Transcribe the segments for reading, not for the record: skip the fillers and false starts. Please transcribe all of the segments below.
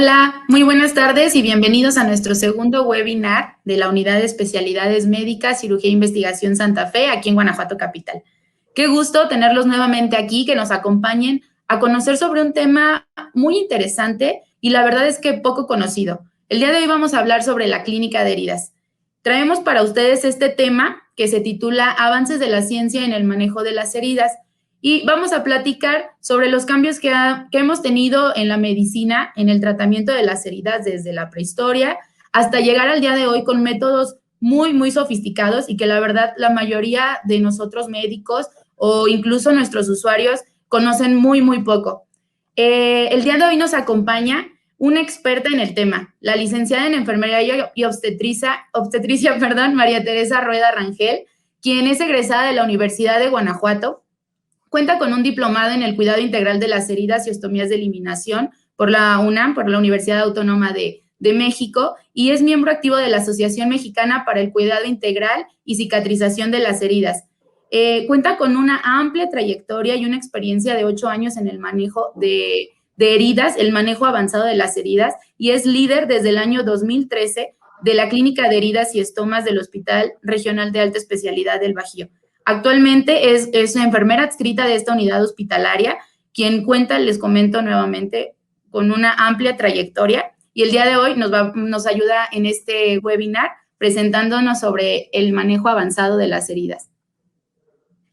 Hola, muy buenas tardes y bienvenidos a nuestro segundo webinar de la Unidad de Especialidades Médicas, Cirugía e Investigación Santa Fe, aquí en Guanajuato Capital. Qué gusto tenerlos nuevamente aquí, que nos acompañen a conocer sobre un tema muy interesante y la verdad es que poco conocido. El día de hoy vamos a hablar sobre la clínica de heridas. Traemos para ustedes este tema que se titula Avances de la ciencia en el manejo de las heridas. Y vamos a platicar sobre los cambios que hemos tenido en la medicina, en el tratamiento de las heridas desde la prehistoria hasta llegar al día de hoy con métodos muy sofisticados y que la verdad la mayoría de nosotros médicos o incluso nuestros usuarios conocen muy poco. El día de hoy nos acompaña una experta en el tema, la licenciada en Enfermería y Obstetricia, María Teresa Rueda Rangel, quien es egresada de la Universidad de Guanajuato. Cuenta con un diplomado en el cuidado integral de las heridas y ostomías de eliminación por la UNAM, por la Universidad Autónoma de México, y es miembro activo de la Asociación Mexicana para el Cuidado Integral y Cicatrización de las Heridas. Cuenta con una amplia trayectoria y una experiencia de 8 años en el manejo de heridas, el manejo avanzado de las heridas, y es líder desde el año 2013 de la Clínica de Heridas y Estomas del Hospital Regional de Alta Especialidad del Bajío. Actualmente es enfermera adscrita de esta unidad hospitalaria, quien cuenta, les comento nuevamente, con una amplia trayectoria, y el día de hoy nos ayuda en este webinar presentándonos sobre el manejo avanzado de las heridas.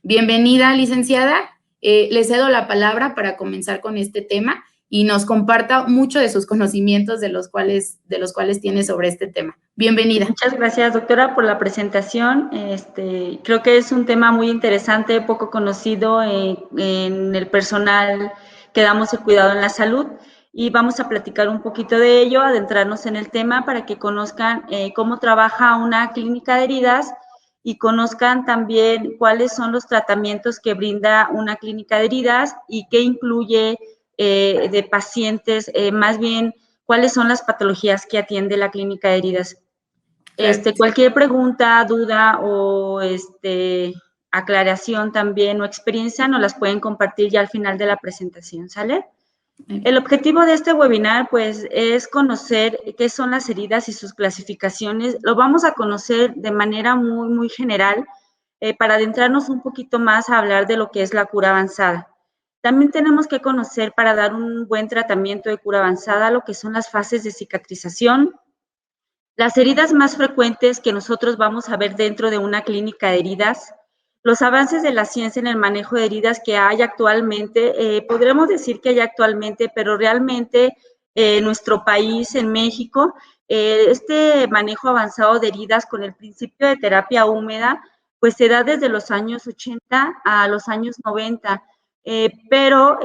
Bienvenida, licenciada. Le cedo la palabra para comenzar con este tema y nos comparta mucho de sus conocimientos de los cuales tiene sobre este tema. Bienvenida. Muchas gracias, doctora, por la presentación. Creo que es un tema muy interesante, poco conocido en el personal que damos el cuidado en la salud, y vamos a platicar un poquito de ello, adentrarnos en el tema para que conozcan cómo trabaja una clínica de heridas y conozcan también cuáles son los tratamientos que brinda una clínica de heridas y qué incluye de pacientes, más bien cuáles son las patologías que atiende la clínica de heridas. Cualquier pregunta, duda o aclaración también o experiencia nos las pueden compartir ya al final de la presentación, ¿sale? El objetivo de este webinar, pues, es conocer qué son las heridas y sus clasificaciones. Lo vamos a conocer de manera muy general para adentrarnos un poquito más a hablar de lo que es la cura avanzada. También tenemos que conocer, para dar un buen tratamiento de cura avanzada, lo que son las fases de cicatrización. Las heridas más frecuentes que nosotros vamos a ver dentro de una clínica de heridas, los avances de la ciencia en el manejo de heridas que hay actualmente, podremos decir que hay actualmente, pero realmente en nuestro país, en México, este manejo avanzado de heridas con el principio de terapia húmeda, pues se da desde los años 80 a los años 90, pero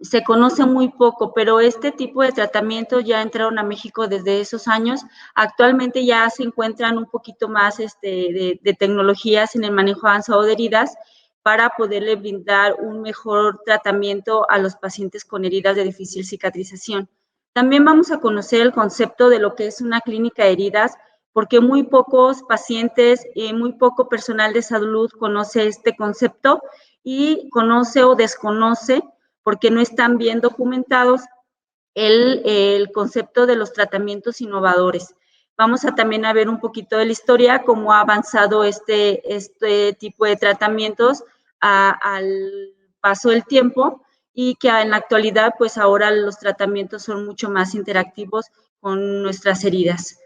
se conoce muy poco, pero este tipo de tratamientos ya entraron a México desde esos años. Actualmente ya se encuentran un poquito más de tecnologías en el manejo avanzado de heridas para poderle brindar un mejor tratamiento a los pacientes con heridas de difícil cicatrización. También vamos a conocer el concepto de lo que es una clínica de heridas, porque muy pocos pacientes, muy poco personal de salud conoce este concepto y conoce o desconoce porque no están bien documentados el concepto de los tratamientos innovadores. Vamos a también a ver un poquito de la historia, cómo ha avanzado este tipo de tratamientos al paso del tiempo, y que en la actualidad, pues ahora los tratamientos son mucho más interactivos con nuestras heridas.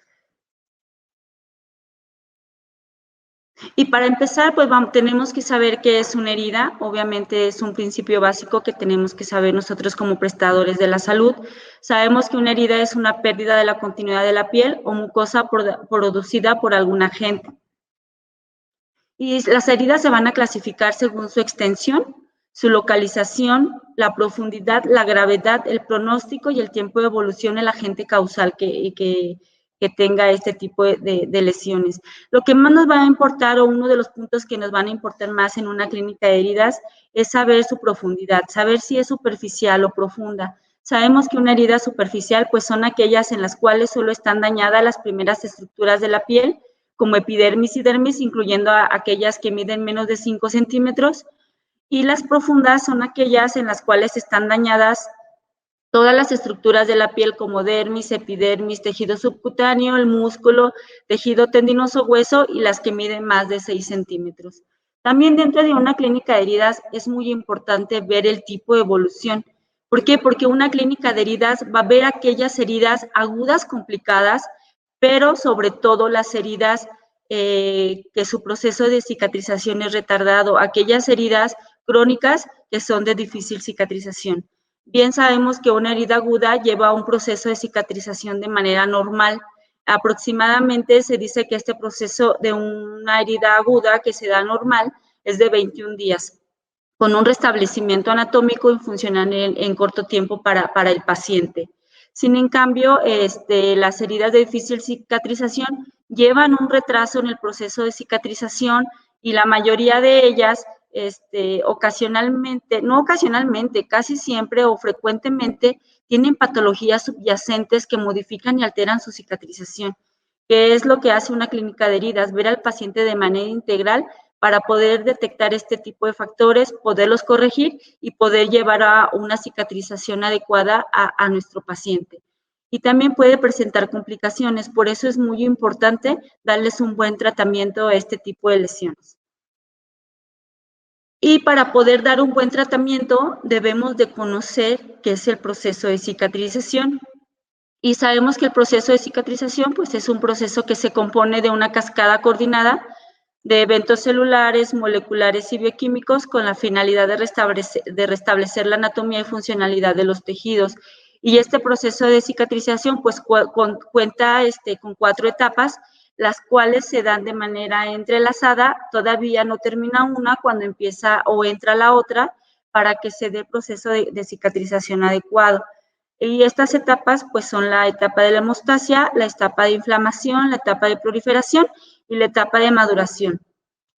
Y para empezar, pues tenemos que saber qué es una herida. Obviamente es un principio básico que tenemos que saber nosotros como prestadores de la salud. Sabemos que una herida es una pérdida de la continuidad de la piel o mucosa producida por algún agente. Y las heridas se van a clasificar según su extensión, su localización, la profundidad, la gravedad, el pronóstico y el tiempo de evolución del agente causal que tenga este tipo de lesiones. Lo que más nos va a importar, o uno de los puntos que nos van a importar más en una clínica de heridas, es saber su profundidad, saber si es superficial o profunda. Sabemos que una herida superficial, pues son aquellas en las cuales solo están dañadas las primeras estructuras de la piel, como epidermis y dermis, incluyendo aquellas que miden menos de 5 centímetros, y las profundas son aquellas en las cuales están dañadas todas las estructuras de la piel como dermis, epidermis, tejido subcutáneo, el músculo, tejido tendinoso, hueso y las que miden más de 6 centímetros. También dentro de una clínica de heridas es muy importante ver el tipo de evolución. ¿Por qué? Porque una clínica de heridas va a ver aquellas heridas agudas complicadas, pero sobre todo las heridas que su proceso de cicatrización es retardado, aquellas heridas crónicas que son de difícil cicatrización. Bien sabemos que una herida aguda lleva un proceso de cicatrización de manera normal. Aproximadamente se dice que este proceso de una herida aguda que se da normal es de 21 días, con un restablecimiento anatómico y funcional en corto tiempo para el paciente. Sin en cambio, las heridas de difícil cicatrización llevan un retraso en el proceso de cicatrización y la mayoría de ellas ocasionalmente, no ocasionalmente, casi siempre o frecuentemente tienen patologías subyacentes que modifican y alteran su cicatrización. ¿Qué es lo que hace una clínica de heridas? Ver al paciente de manera integral para poder detectar este tipo de factores, poderlos corregir y poder llevar a una cicatrización adecuada a nuestro paciente. Y también puede presentar complicaciones, por eso es muy importante darles un buen tratamiento a este tipo de lesiones. Y para poder dar un buen tratamiento debemos de conocer qué es el proceso de cicatrización. Y sabemos que el proceso de cicatrización pues, es un proceso que se compone de una cascada coordinada de eventos celulares, moleculares y bioquímicos con la finalidad de restablecer la anatomía y funcionalidad de los tejidos. Y este proceso de cicatrización pues, cuenta con 4 etapas, las cuales se dan de manera entrelazada, todavía no termina una cuando empieza o entra la otra para que se dé el proceso de cicatrización adecuado. Y estas etapas pues son la etapa de la hemostasia, la etapa de inflamación, la etapa de proliferación y la etapa de maduración.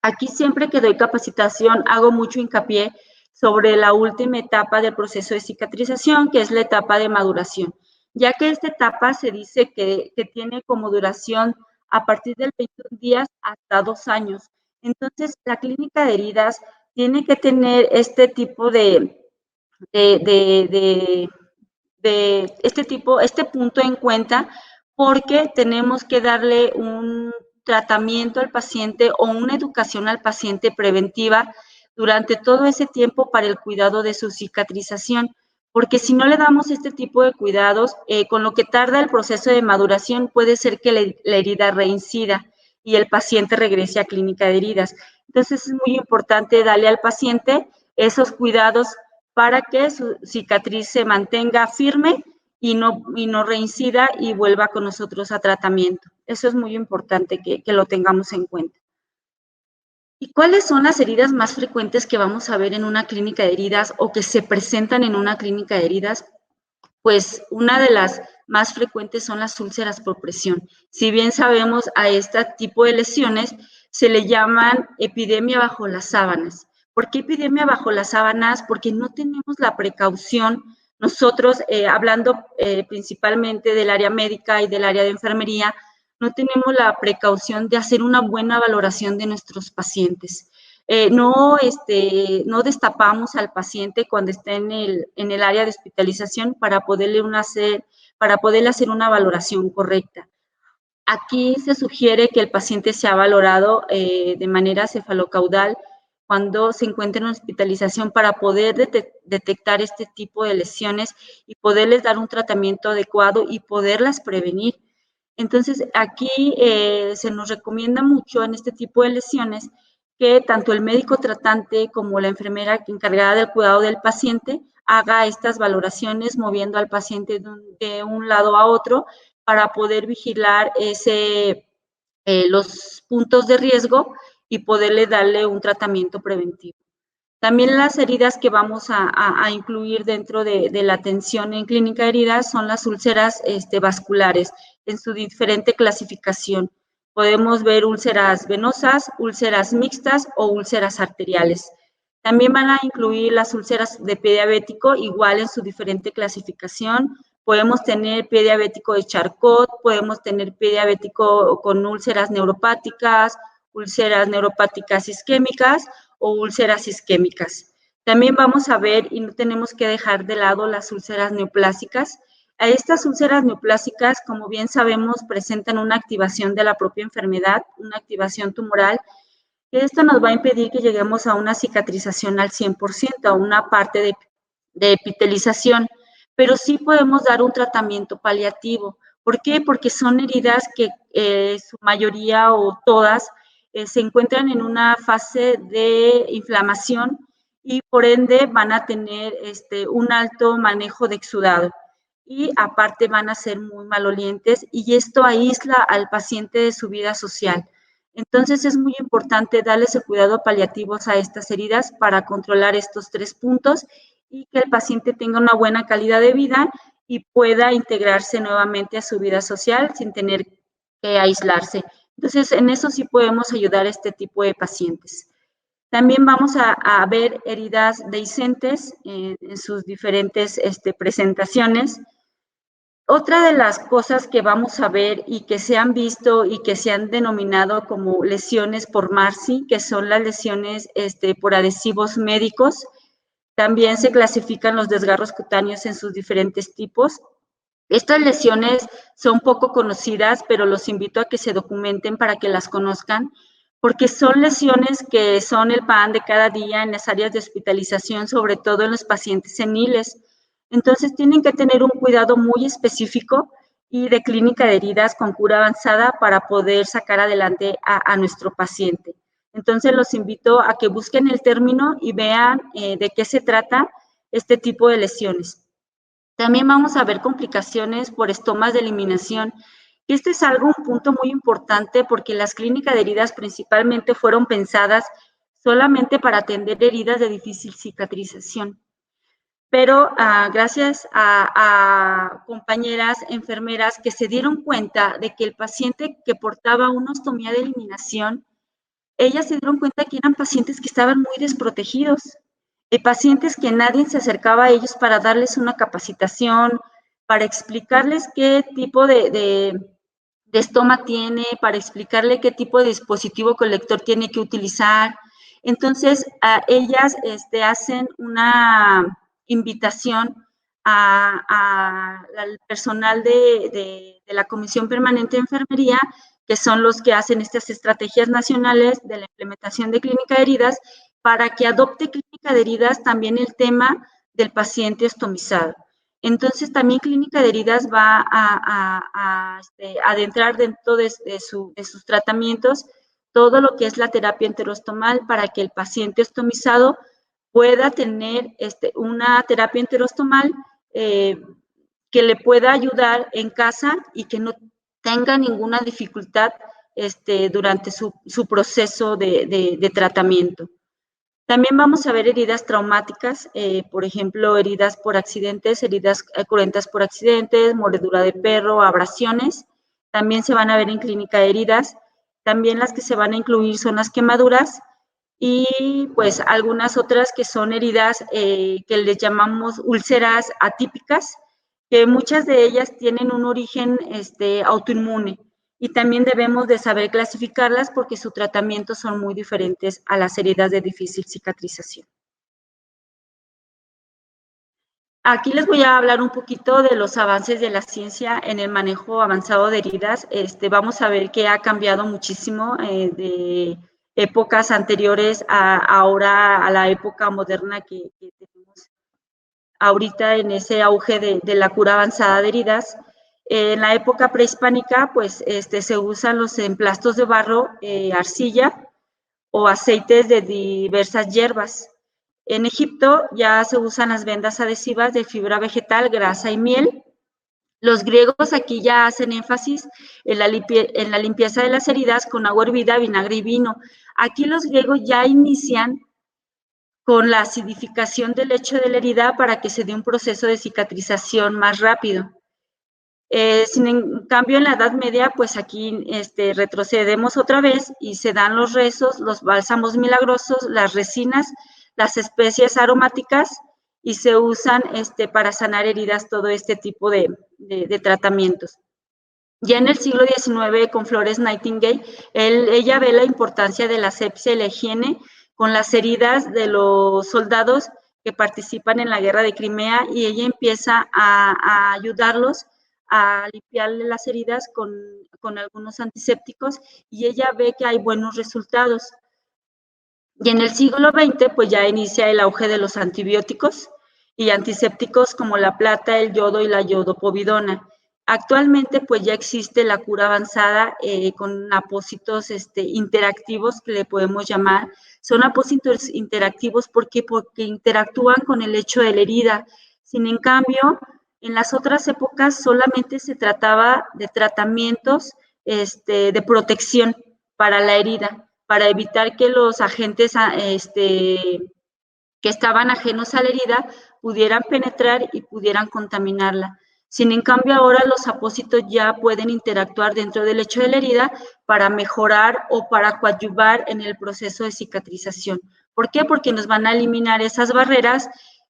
Aquí siempre que doy capacitación hago mucho hincapié sobre la última etapa del proceso de cicatrización, que es la etapa de maduración, ya que esta etapa se dice que tiene como duración a partir del 21 días hasta 2 años. Entonces, la clínica de heridas tiene que tener este tipo este punto en cuenta porque tenemos que darle un tratamiento al paciente o una educación al paciente preventiva durante todo ese tiempo para el cuidado de su cicatrización, porque si no le damos este tipo de cuidados, con lo que tarda el proceso de maduración puede ser que la herida reincida y el paciente regrese a clínica de heridas. Entonces es muy importante darle al paciente esos cuidados para que su cicatriz se mantenga firme y no reincida y vuelva con nosotros a tratamiento. Eso es muy importante que lo tengamos en cuenta. ¿Y cuáles son las heridas más frecuentes que vamos a ver en una clínica de heridas o que se presentan en una clínica de heridas? Pues una de las más frecuentes son las úlceras por presión. Si bien sabemos a este tipo de lesiones se le llaman epidemia bajo las sábanas. ¿Por qué epidemia bajo las sábanas? Porque no tenemos la precaución, nosotros hablando principalmente del área médica y del área de enfermería, no tenemos la precaución de hacer una buena valoración de nuestros pacientes. No destapamos al paciente cuando está en el área de hospitalización para poderle hacer una valoración correcta. Aquí se sugiere que el paciente sea valorado de manera cefalocaudal cuando se encuentra en hospitalización para poder detectar este tipo de lesiones y poderles dar un tratamiento adecuado y poderlas prevenir. Entonces, aquí se nos recomienda mucho en este tipo de lesiones que tanto el médico tratante como la enfermera encargada del cuidado del paciente haga estas valoraciones moviendo al paciente de un lado a otro para poder vigilar los puntos de riesgo y poderle darle un tratamiento preventivo. También las heridas que vamos a incluir dentro de la atención en clínica de heridas son las úlceras vasculares en su diferente clasificación. Podemos ver úlceras venosas, úlceras mixtas o úlceras arteriales. También van a incluir las úlceras de pie diabético, igual en su diferente clasificación. Podemos tener pie diabético de Charcot, podemos tener pie diabético con úlceras neuropáticas isquémicas o úlceras isquémicas. También vamos a ver, y no tenemos que dejar de lado, las úlceras neoplásicas. A estas úlceras neoplásicas, como bien sabemos, presentan una activación de la propia enfermedad, una activación tumoral, y esto nos va a impedir que lleguemos a una cicatrización al 100%, a una parte de epitelización, pero sí podemos dar un tratamiento paliativo. ¿Por qué? Porque son heridas que su mayoría o todas se encuentran en una fase de inflamación y por ende van a tener un alto manejo de exudado y aparte van a ser muy malolientes y esto aísla al paciente de su vida social. Entonces es muy importante darles el cuidado paliativos a estas heridas para controlar estos 3 puntos y que el paciente tenga una buena calidad de vida y pueda integrarse nuevamente a su vida social sin tener que aislarse. Entonces, en eso sí podemos ayudar a este tipo de pacientes. También vamos a ver heridas dehiscentes en sus diferentes presentaciones. Otra de las cosas que vamos a ver y que se han visto y que se han denominado como lesiones por MARSI, que son las lesiones por adhesivos médicos, también se clasifican los desgarros cutáneos en sus diferentes tipos. Estas lesiones son poco conocidas, pero los invito a que se documenten para que las conozcan, porque son lesiones que son el pan de cada día en las áreas de hospitalización, sobre todo en los pacientes seniles. Entonces tienen que tener un cuidado muy específico y de clínica de heridas con cura avanzada para poder sacar adelante a nuestro paciente. Entonces los invito a que busquen el término y vean de qué se trata este tipo de lesiones. También vamos a ver complicaciones por estomas de eliminación. Este es un punto muy importante porque las clínicas de heridas principalmente fueron pensadas solamente para atender heridas de difícil cicatrización. Pero gracias a compañeras enfermeras que se dieron cuenta de que el paciente que portaba una ostomía de eliminación, ellas se dieron cuenta que eran pacientes que estaban muy desprotegidos, pacientes que nadie se acercaba a ellos para darles una capacitación, para explicarles qué tipo de estoma tiene, para explicarle qué tipo de dispositivo colector tiene que utilizar. Entonces, ellas hacen una invitación al personal de la Comisión Permanente de Enfermería, que son los que hacen estas estrategias nacionales de la implementación de clínica de heridas, para que adopte clínica de heridas también el tema del paciente estomizado. Entonces, también clínica de heridas va a adentrar dentro de sus tratamientos todo lo que es la terapia enterostomal para que el paciente estomizado pueda tener una terapia enterostomal que le pueda ayudar en casa y que no tenga ninguna dificultad durante su proceso de tratamiento. También vamos a ver heridas traumáticas, por ejemplo, heridas por accidentes, heridas cruentas por accidentes, mordedura de perro, abrasiones. También se van a ver en clínica de heridas. También las que se van a incluir son las quemaduras y pues algunas otras que son heridas que les llamamos úlceras atípicas, que muchas de ellas tienen un origen autoinmune. Y también debemos de saber clasificarlas porque su tratamiento son muy diferentes a las heridas de difícil cicatrización. Aquí les voy a hablar un poquito de los avances de la ciencia en el manejo avanzado de heridas. Vamos a ver que ha cambiado muchísimo de épocas anteriores a ahora, a la época moderna que tenemos ahorita en ese auge de la cura avanzada de heridas. En la época prehispánica, pues se usan los emplastos de barro, arcilla o aceites de diversas hierbas. En Egipto ya se usan las vendas adhesivas de fibra vegetal, grasa y miel. Los griegos aquí ya hacen énfasis en la limpieza de las heridas con agua hervida, vinagre y vino. Aquí los griegos ya inician con la acidificación del lecho de la herida para que se dé un proceso de cicatrización más rápido. Sin en cambio, en la Edad Media, pues aquí retrocedemos otra vez y se dan los rezos, los bálsamos milagrosos, las resinas, las especias aromáticas y se usan para sanar heridas todo este tipo de tratamientos. Ya en el siglo XIX, con Florence Nightingale, ella ve la importancia de la asepsia y la higiene con las heridas de los soldados que participan en la guerra de Crimea y ella empieza a ayudarlos a limpiarle las heridas con algunos antisépticos y ella ve que hay buenos resultados. Y en el siglo XX, pues ya inicia el auge de los antibióticos y antisépticos como la plata, el yodo y la yodopovidona. Actualmente, pues ya existe la cura avanzada con apósitos interactivos que le podemos llamar. Son apósitos interactivos porque interactúan con el hecho de la herida. Sin en cambio, en las otras épocas solamente se trataba de tratamientos de protección para la herida, para evitar que los agentes que estaban ajenos a la herida pudieran penetrar y pudieran contaminarla. Sin en cambio, ahora los apósitos ya pueden interactuar dentro del lecho de la herida para mejorar o para coadyuvar en el proceso de cicatrización. ¿Por qué? Porque nos van a eliminar esas barreras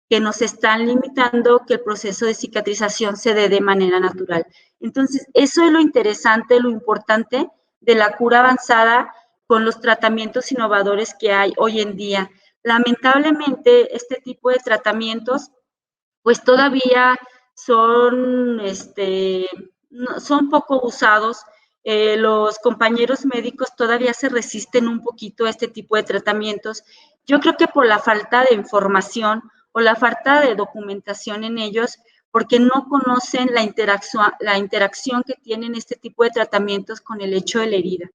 que nos están limitando que el proceso de cicatrización se dé de manera natural. Entonces, eso es lo interesante, lo importante de la cura avanzada con los tratamientos innovadores que hay hoy en día. Lamentablemente, este tipo de tratamientos, pues todavía son, son poco usados. Los compañeros médicos todavía se resisten un poquito a este tipo de tratamientos. Yo creo que por la falta de información o la falta de documentación en ellos, porque no conocen la interacción que tienen este tipo de tratamientos con el hecho de la herida.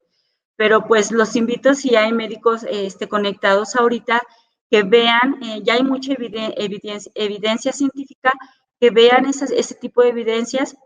Pero pues los invito, si hay médicos conectados ahorita, que vean, ya hay mucha evidencia científica, que vean ese tipo de evidencias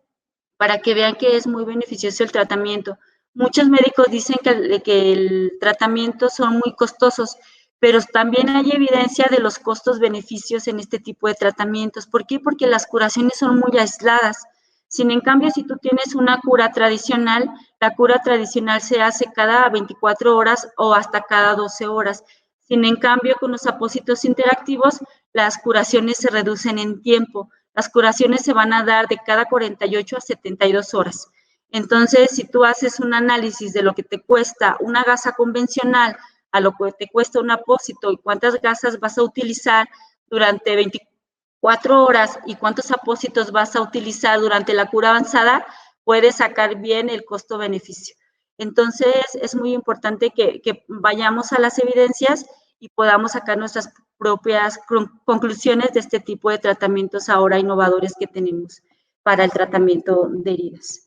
para que vean que es muy beneficioso el tratamiento. Muchos médicos dicen que el tratamiento son muy costosos, pero también hay evidencia de los costos-beneficios en este tipo de tratamientos. ¿Por qué? Porque las curaciones son muy aisladas. Sin en cambio, si tú tienes una cura tradicional, la cura tradicional se hace cada 24 horas o hasta cada 12 horas. Sin en cambio, con los apósitos interactivos, las curaciones se reducen en tiempo. Las curaciones se van a dar de cada 48 a 72 horas. Entonces, si tú haces un análisis de lo que te cuesta una gasa convencional a lo que te cuesta un apósito y cuántas gasas vas a utilizar durante 24 horas y cuántos apósitos vas a utilizar durante la cura avanzada, puedes sacar bien el costo-beneficio. Entonces, es muy importante que vayamos a las evidencias y podamos sacar nuestras propias conclusiones de este tipo de tratamientos ahora innovadores que tenemos para el tratamiento de heridas.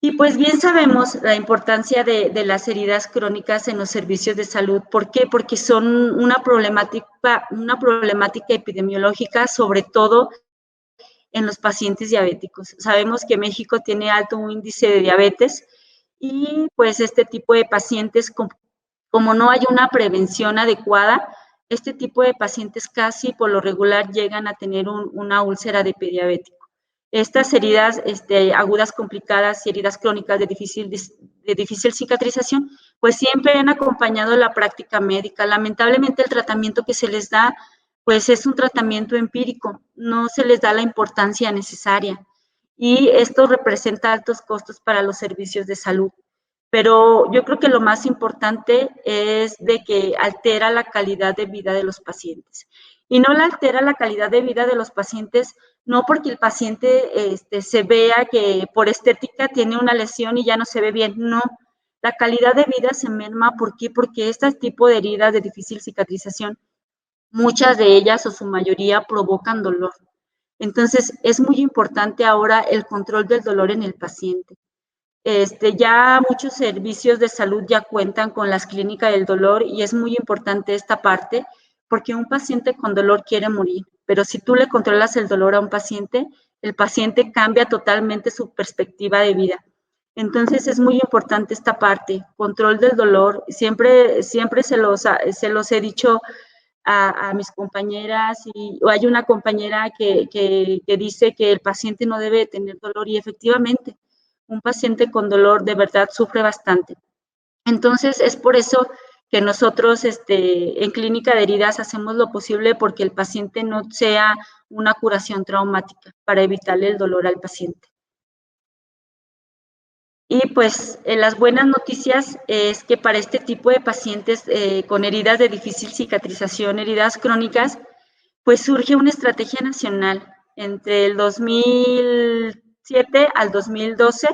Y pues bien sabemos la importancia de las heridas crónicas en los servicios de salud. ¿Por qué? Porque son una problemática epidemiológica, sobre todo en los pacientes diabéticos. Sabemos que México tiene alto índice de diabetes y pues este tipo de pacientes, como no hay una prevención adecuada, este tipo de pacientes casi por lo regular llegan a tener una úlcera de pie diabético. Estas heridas agudas complicadas y heridas crónicas de difícil cicatrización, pues siempre han acompañado la práctica médica. Lamentablemente el tratamiento que se les da, pues es un tratamiento empírico, no se les da la importancia necesaria y esto representa altos costos para los servicios de salud. Pero yo creo que lo más importante es de que altera la calidad de vida de los pacientes. Y no la altera la calidad de vida de los pacientes, no porque el paciente se vea que por estética tiene una lesión y ya no se ve bien, no. La calidad de vida se merma, ¿por qué? Porque este tipo de heridas de difícil cicatrización, muchas de ellas o su mayoría provocan dolor. Entonces, es muy importante ahora el control del dolor en el paciente. Ya muchos servicios de salud ya cuentan con las clínicas del dolor y es muy importante esta parte porque un paciente con dolor quiere morir, pero si tú le controlas el dolor a un paciente, el paciente cambia totalmente su perspectiva de vida. Entonces es muy importante esta parte, control del dolor. Siempre se los he dicho a mis compañeras y hay una compañera que dice que el paciente no debe tener dolor y efectivamente un paciente con dolor de verdad sufre bastante. Entonces, es por eso que nosotros en Clínica de Heridas hacemos lo posible porque el paciente no sea una curación traumática, para evitarle el dolor al paciente. Y pues las buenas noticias es que para este tipo de pacientes con heridas de difícil cicatrización, heridas crónicas, pues surge una estrategia nacional entre el 2007 al 2012.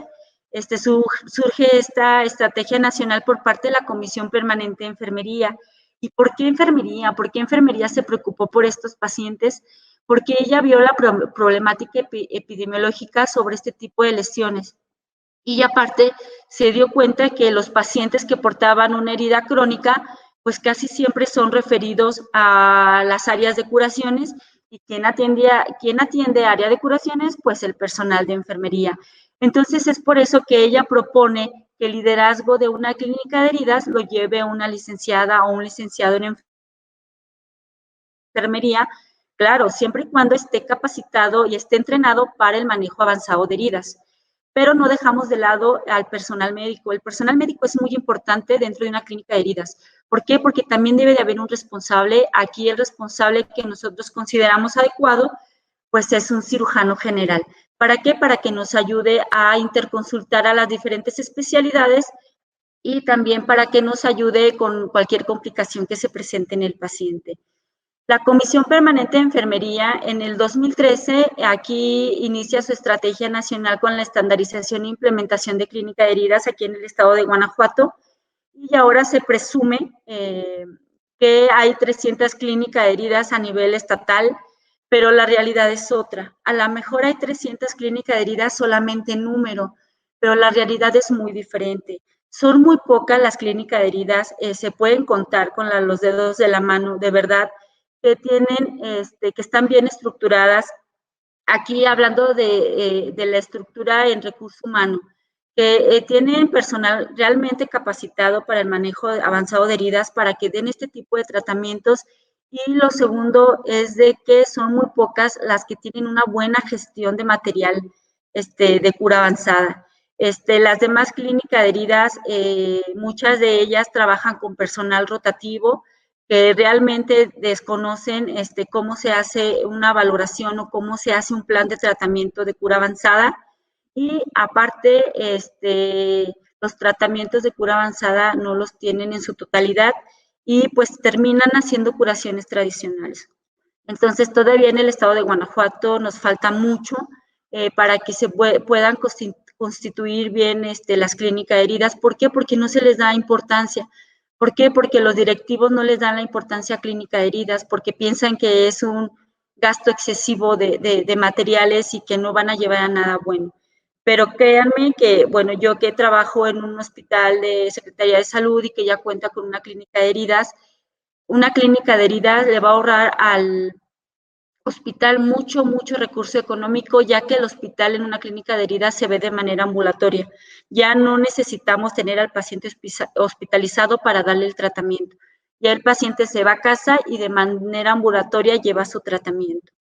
Surge esta estrategia nacional por parte de la Comisión Permanente de Enfermería. ¿Y por qué enfermería? ¿Por qué enfermería se preocupó por estos pacientes? Porque ella vio la problemática epidemiológica sobre este tipo de lesiones. Y aparte se dio cuenta que los pacientes que portaban una herida crónica, pues casi siempre son referidos a las áreas de curaciones. ¿Y quién atiende área de curaciones? Pues el personal de enfermería. Entonces es por eso que ella propone que el liderazgo de una clínica de heridas lo lleve una licenciada o un licenciado en enfermería, claro, siempre y cuando esté capacitado y esté entrenado para el manejo avanzado de heridas. Pero no dejamos de lado al personal médico. El personal médico es muy importante dentro de una clínica de heridas. ¿Por qué? Porque también debe de haber un responsable. Aquí el responsable que nosotros consideramos adecuado, pues es un cirujano general. ¿Para qué? Para que nos ayude a interconsultar a las diferentes especialidades y también para que nos ayude con cualquier complicación que se presente en el paciente. La Comisión Permanente de Enfermería en el 2013 aquí inicia su estrategia nacional con la estandarización e implementación de clínica de heridas aquí en el estado de Guanajuato y ahora se presume que hay 300 clínicas de heridas a nivel estatal, pero la realidad es otra. A lo mejor hay 300 clínicas de heridas solamente en número, pero la realidad es muy diferente. Son muy pocas las clínicas de heridas, se pueden contar con los dedos de la mano, de verdad, que tienen, que están bien estructuradas. Aquí hablando de la estructura en recurso humano, que tienen personal realmente capacitado para el manejo avanzado de heridas, para que den este tipo de tratamientos. Y lo segundo es de que son muy pocas las que tienen una buena gestión de material de cura avanzada. Las demás clínicas de heridas, muchas de ellas trabajan con personal rotativo, que realmente desconocen cómo se hace una valoración o cómo se hace un plan de tratamiento de cura avanzada. Y aparte, los tratamientos de cura avanzada no los tienen en su totalidad y pues terminan haciendo curaciones tradicionales. Entonces, todavía en el estado de Guanajuato nos falta mucho para que se puedan constituir bien las clínicas de heridas. ¿Por qué? Porque no se les da importancia. ¿Por qué? Porque los directivos no les dan la importancia a clínica de heridas, porque piensan que es un gasto excesivo de materiales y que no van a llevar a nada bueno. Pero créanme que, bueno, yo que trabajo en un hospital de Secretaría de Salud y que ya cuenta con una clínica de heridas, una clínica de heridas le va a ahorrar al hospital mucho recurso económico, ya que el hospital en una clínica de heridas se ve de manera ambulatoria. Ya no necesitamos tener al paciente hospitalizado para darle el tratamiento. Ya el paciente se va a casa y de manera ambulatoria lleva su tratamiento.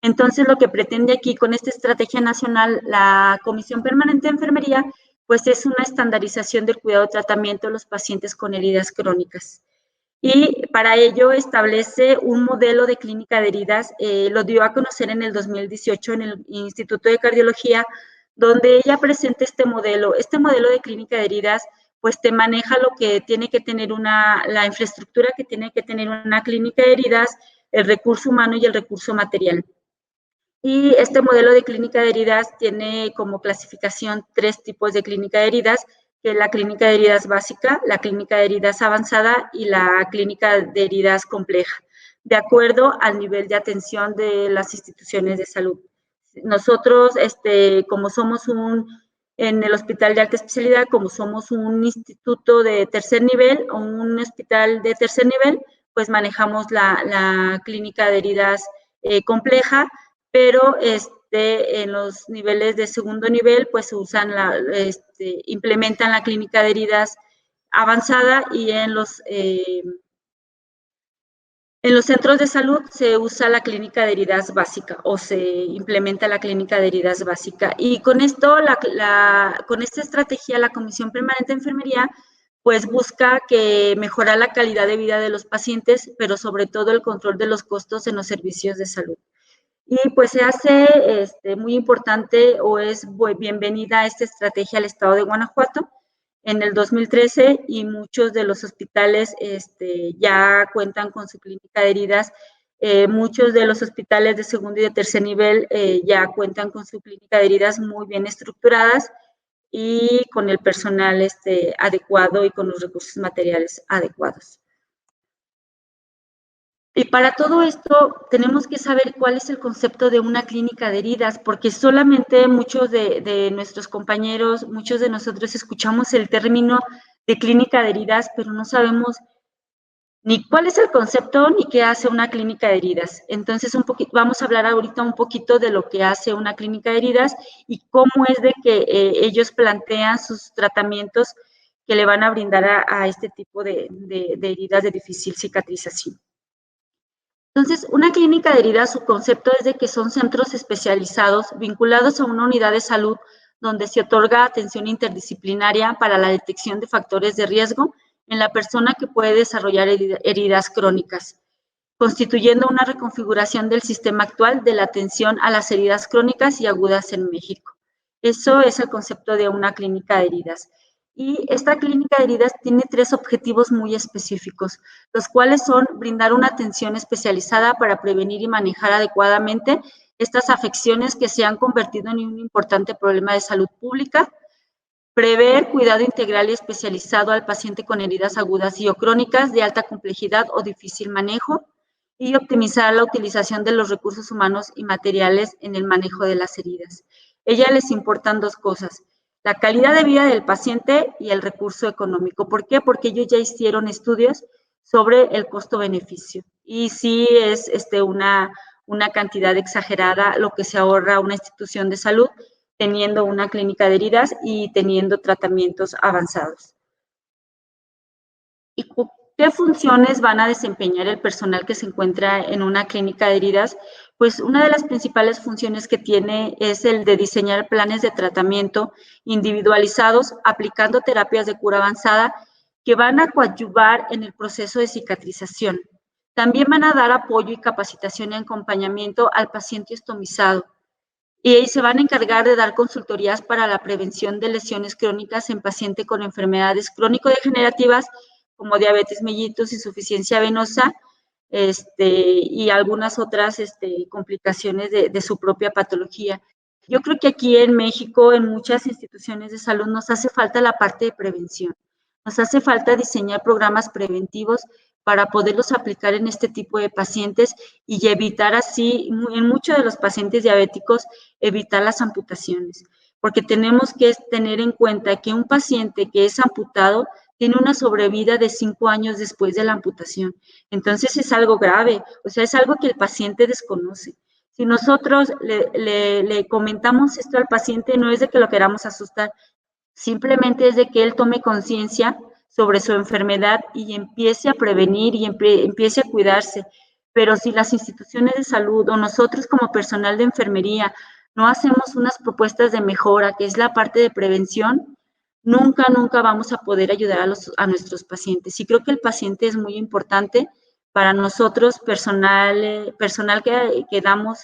Entonces, lo que pretende aquí con esta estrategia nacional, la Comisión Permanente de Enfermería, pues es una estandarización del cuidado y tratamiento de los pacientes con heridas crónicas. Y para ello establece un modelo de clínica de heridas, lo dio a conocer en el 2018 en el Instituto de Cardiología, donde ella presenta este modelo de clínica de heridas, pues te maneja lo que tiene que tener la infraestructura que tiene que tener una clínica de heridas, el recurso humano y el recurso material. Y este modelo de clínica de heridas tiene como clasificación 3 tipos de clínica de heridas, que es la clínica de heridas básica, la clínica de heridas avanzada y la clínica de heridas compleja, de acuerdo al nivel de atención de las instituciones de salud. Nosotros, como somos en el hospital de alta especialidad, como somos un instituto de tercer nivel o un hospital de tercer nivel, pues manejamos la clínica de heridas compleja, pero en los niveles de segundo nivel, pues usan implementan la clínica de heridas avanzada y en los centros de salud se usa la clínica de heridas básica o se implementa la clínica de heridas básica. Y con esto, con esta estrategia, la Comisión Permanente de Enfermería pues busca que mejorar la calidad de vida de los pacientes, pero sobre todo el control de los costos en los servicios de salud. Y pues se hace muy importante o es bienvenida esta estrategia al estado de Guanajuato en el 2013 y muchos de los hospitales ya cuentan con su clínica de heridas Muchos de los hospitales de segundo y de tercer nivel ya cuentan con su clínica de heridas muy bien estructuradas y con el personal adecuado y con los recursos materiales adecuados. Y para todo esto tenemos que saber cuál es el concepto de una clínica de heridas, porque solamente muchos de nuestros compañeros, muchos de nosotros escuchamos el término de clínica de heridas, pero no sabemos ni cuál es el concepto ni qué hace una clínica de heridas. Entonces, vamos a hablar ahorita un poquito de lo que hace una clínica de heridas y cómo es de que ellos plantean sus tratamientos que le van a brindar a este tipo de heridas de difícil cicatrización. Entonces, una clínica de heridas, su concepto es de que son centros especializados vinculados a una unidad de salud donde se otorga atención interdisciplinaria para la detección de factores de riesgo en la persona que puede desarrollar heridas crónicas, constituyendo una reconfiguración del sistema actual de la atención a las heridas crónicas y agudas en México. Eso es el concepto de una clínica de heridas. Y esta clínica de heridas tiene 3 objetivos muy específicos, los cuales son brindar una atención especializada para prevenir y manejar adecuadamente estas afecciones que se han convertido en un importante problema de salud pública, prever cuidado integral y especializado al paciente con heridas agudas y o crónicas de alta complejidad o difícil manejo, y optimizar la utilización de los recursos humanos y materiales en el manejo de las heridas. A ellas les importan 2 cosas, la calidad de vida del paciente y el recurso económico. ¿Por qué? Porque ellos ya hicieron estudios sobre el costo-beneficio. Y sí es una cantidad exagerada lo que se ahorra una institución de salud teniendo una clínica de heridas y teniendo tratamientos avanzados. ¿Y qué funciones van a desempeñar el personal que se encuentra en una clínica de heridas? Pues una de las principales funciones que tiene es el de diseñar planes de tratamiento individualizados, aplicando terapias de cura avanzada que van a coadyuvar en el proceso de cicatrización. También van a dar apoyo y capacitación y acompañamiento al paciente estomizado. Y se van a encargar de dar consultorías para la prevención de lesiones crónicas en pacientes con enfermedades crónico-degenerativas como diabetes mellitus, insuficiencia venosa, y algunas otras complicaciones de su propia patología. Yo creo que aquí en México, en muchas instituciones de salud, nos hace falta la parte de prevención. Nos hace falta diseñar programas preventivos para poderlos aplicar en este tipo de pacientes y evitar así, en muchos de los pacientes diabéticos, evitar las amputaciones. Porque tenemos que tener en cuenta que un paciente que es amputado tiene una sobrevida de 5 años después de la amputación. Entonces es algo grave, o sea, es algo que el paciente desconoce. Si nosotros le comentamos esto al paciente, no es de que lo queramos asustar, simplemente es de que él tome conciencia sobre su enfermedad y empiece a prevenir y empiece a cuidarse. Pero si las instituciones de salud o nosotros como personal de enfermería no hacemos unas propuestas de mejora, que es la parte de prevención, nunca vamos a poder ayudar a nuestros pacientes. Y creo que el paciente es muy importante para nosotros, personal que damos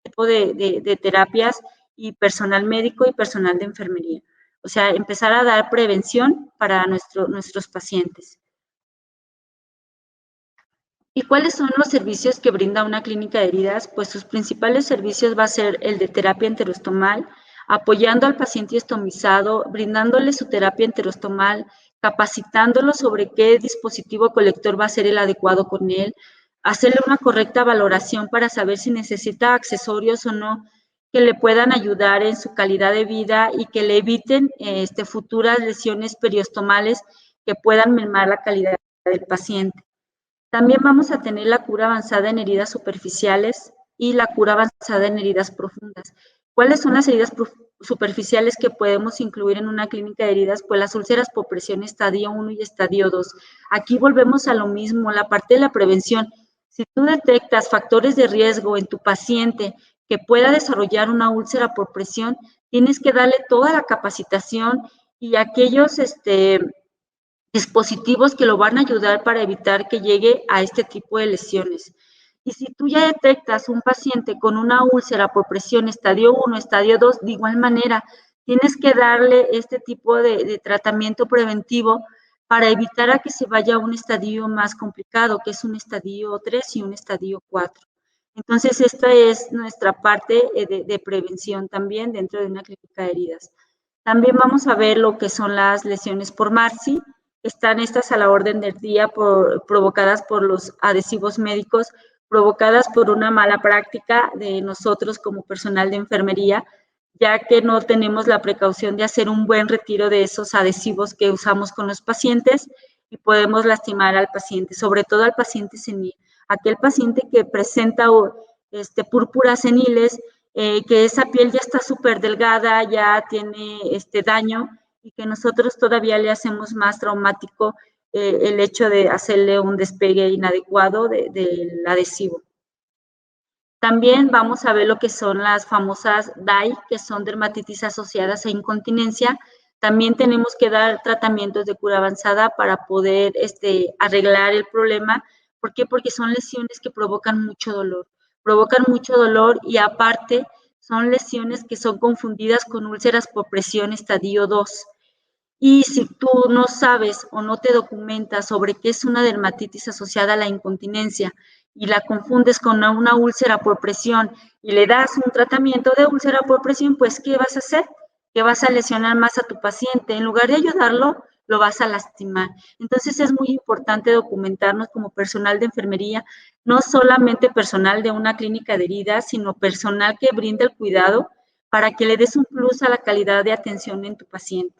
tipo de terapias y personal médico y personal de enfermería. O sea, empezar a dar prevención para nuestros pacientes. ¿Y cuáles son los servicios que brinda una clínica de heridas? Pues sus principales servicios va a ser el de terapia enterostomal, apoyando al paciente estomizado, brindándole su terapia enterostomal, capacitándolo sobre qué dispositivo colector va a ser el adecuado con él, hacerle una correcta valoración para saber si necesita accesorios o no que le puedan ayudar en su calidad de vida y que le eviten futuras lesiones periostomales que puedan mermar la calidad del paciente. También vamos a tener la cura avanzada en heridas superficiales y la cura avanzada en heridas profundas. ¿Cuáles son las heridas superficiales que podemos incluir en una clínica de heridas? Pues las úlceras por presión estadio 1 y estadio 2. Aquí volvemos a lo mismo, la parte de la prevención. Si tú detectas factores de riesgo en tu paciente que pueda desarrollar una úlcera por presión, tienes que darle toda la capacitación y aquellos dispositivos que lo van a ayudar para evitar que llegue a este tipo de lesiones. Y si tú ya detectas un paciente con una úlcera por presión estadio 1, estadio 2, de igual manera, tienes que darle este tipo de tratamiento preventivo para evitar a que se vaya a un estadio más complicado, que es un estadio 3 y un estadio 4. Entonces, esta es nuestra parte de prevención también dentro de una clínica de heridas. También vamos a ver lo que son las lesiones por MARSI. Están estas a la orden del día provocadas por los adhesivos médicos, provocadas por una mala práctica de nosotros como personal de enfermería, ya que no tenemos la precaución de hacer un buen retiro de esos adhesivos que usamos con los pacientes y podemos lastimar al paciente, sobre todo al paciente senil. Aquel paciente que presenta púrpuras seniles, que esa piel ya está súper delgada, ya tiene daño y que nosotros todavía le hacemos más traumático el hecho de hacerle un despegue inadecuado del adhesivo. También vamos a ver lo que son las famosas DAI, que son dermatitis asociadas a incontinencia. También tenemos que dar tratamientos de cura avanzada para poder arreglar el problema. ¿Por qué? Porque son lesiones que provocan mucho dolor y aparte son lesiones que son confundidas con úlceras por presión estadio 2. Y si tú no sabes o no te documentas sobre qué es una dermatitis asociada a la incontinencia y la confundes con una úlcera por presión y le das un tratamiento de úlcera por presión, pues ¿qué vas a hacer? Que vas a lesionar más a tu paciente. En lugar de ayudarlo, lo vas a lastimar. Entonces es muy importante documentarnos como personal de enfermería, no solamente personal de una clínica de heridas, sino personal que brinde el cuidado para que le des un plus a la calidad de atención en tu paciente.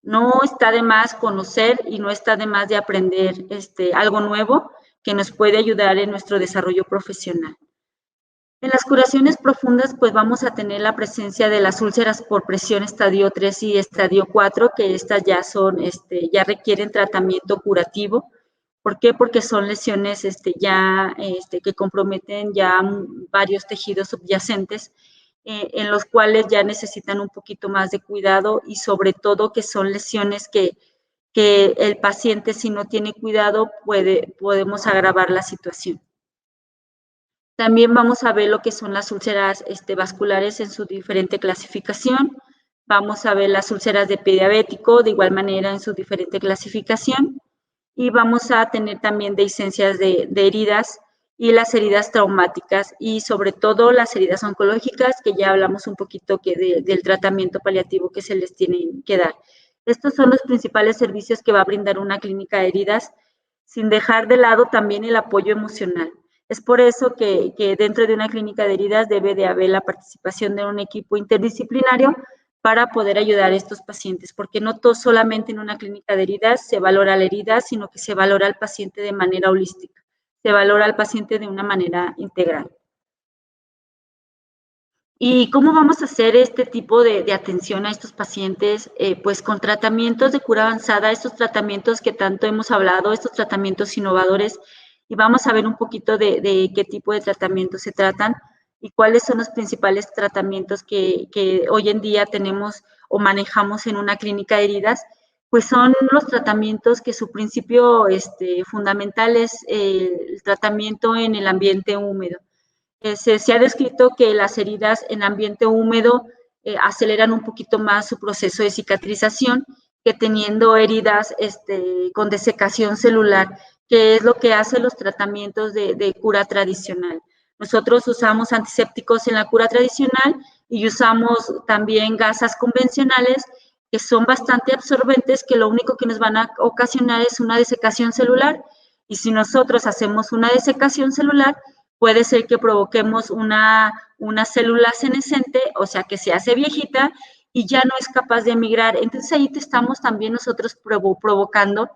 No está de más conocer y no está de más de aprender algo nuevo que nos puede ayudar en nuestro desarrollo profesional. En las curaciones profundas, pues vamos a tener la presencia de las úlceras por presión estadio 3 y estadio 4, que estas ya son, ya requieren tratamiento curativo. ¿Por qué? Porque son lesiones que comprometen ya varios tejidos subyacentes, en los cuales ya necesitan un poquito más de cuidado y sobre todo que son lesiones que el paciente, si no tiene cuidado, podemos agravar la situación. También vamos a ver lo que son las úlceras vasculares en su diferente clasificación. Vamos a ver las úlceras de pie diabético, de igual manera en su diferente clasificación. Y vamos a tener también dehiscencias de heridas y las heridas traumáticas y sobre todo las heridas oncológicas, que ya hablamos un poquito del tratamiento paliativo que se les tiene que dar. Estos son los principales servicios que va a brindar una clínica de heridas, sin dejar de lado también el apoyo emocional. Es por eso que dentro de una clínica de heridas debe de haber la participación de un equipo interdisciplinario para poder ayudar a estos pacientes, porque no solamente en una clínica de heridas se valora la herida, sino que se valora al paciente de manera holística, se valora al paciente de una manera integral. ¿Y cómo vamos a hacer este tipo de atención a estos pacientes? Pues con tratamientos de cura avanzada, estos tratamientos que tanto hemos hablado, estos tratamientos innovadores, y vamos a ver un poquito de qué tipo de tratamientos se tratan y cuáles son los principales tratamientos que hoy en día tenemos o manejamos en una clínica de heridas. Pues son los tratamientos que su principio fundamental es el tratamiento en el ambiente húmedo. Se ha descrito que las heridas en ambiente húmedo aceleran un poquito más su proceso de cicatrización que teniendo heridas con desecación celular, que es lo que hacen los tratamientos de cura tradicional. Nosotros usamos antisépticos en la cura tradicional y usamos también gasas convencionales que son bastante absorbentes, que lo único que nos van a ocasionar es una desecación celular. Y si nosotros hacemos una desecación celular, puede ser que provoquemos una célula senescente, o sea, que se hace viejita y ya no es capaz de emigrar. Entonces ahí estamos también nosotros provocando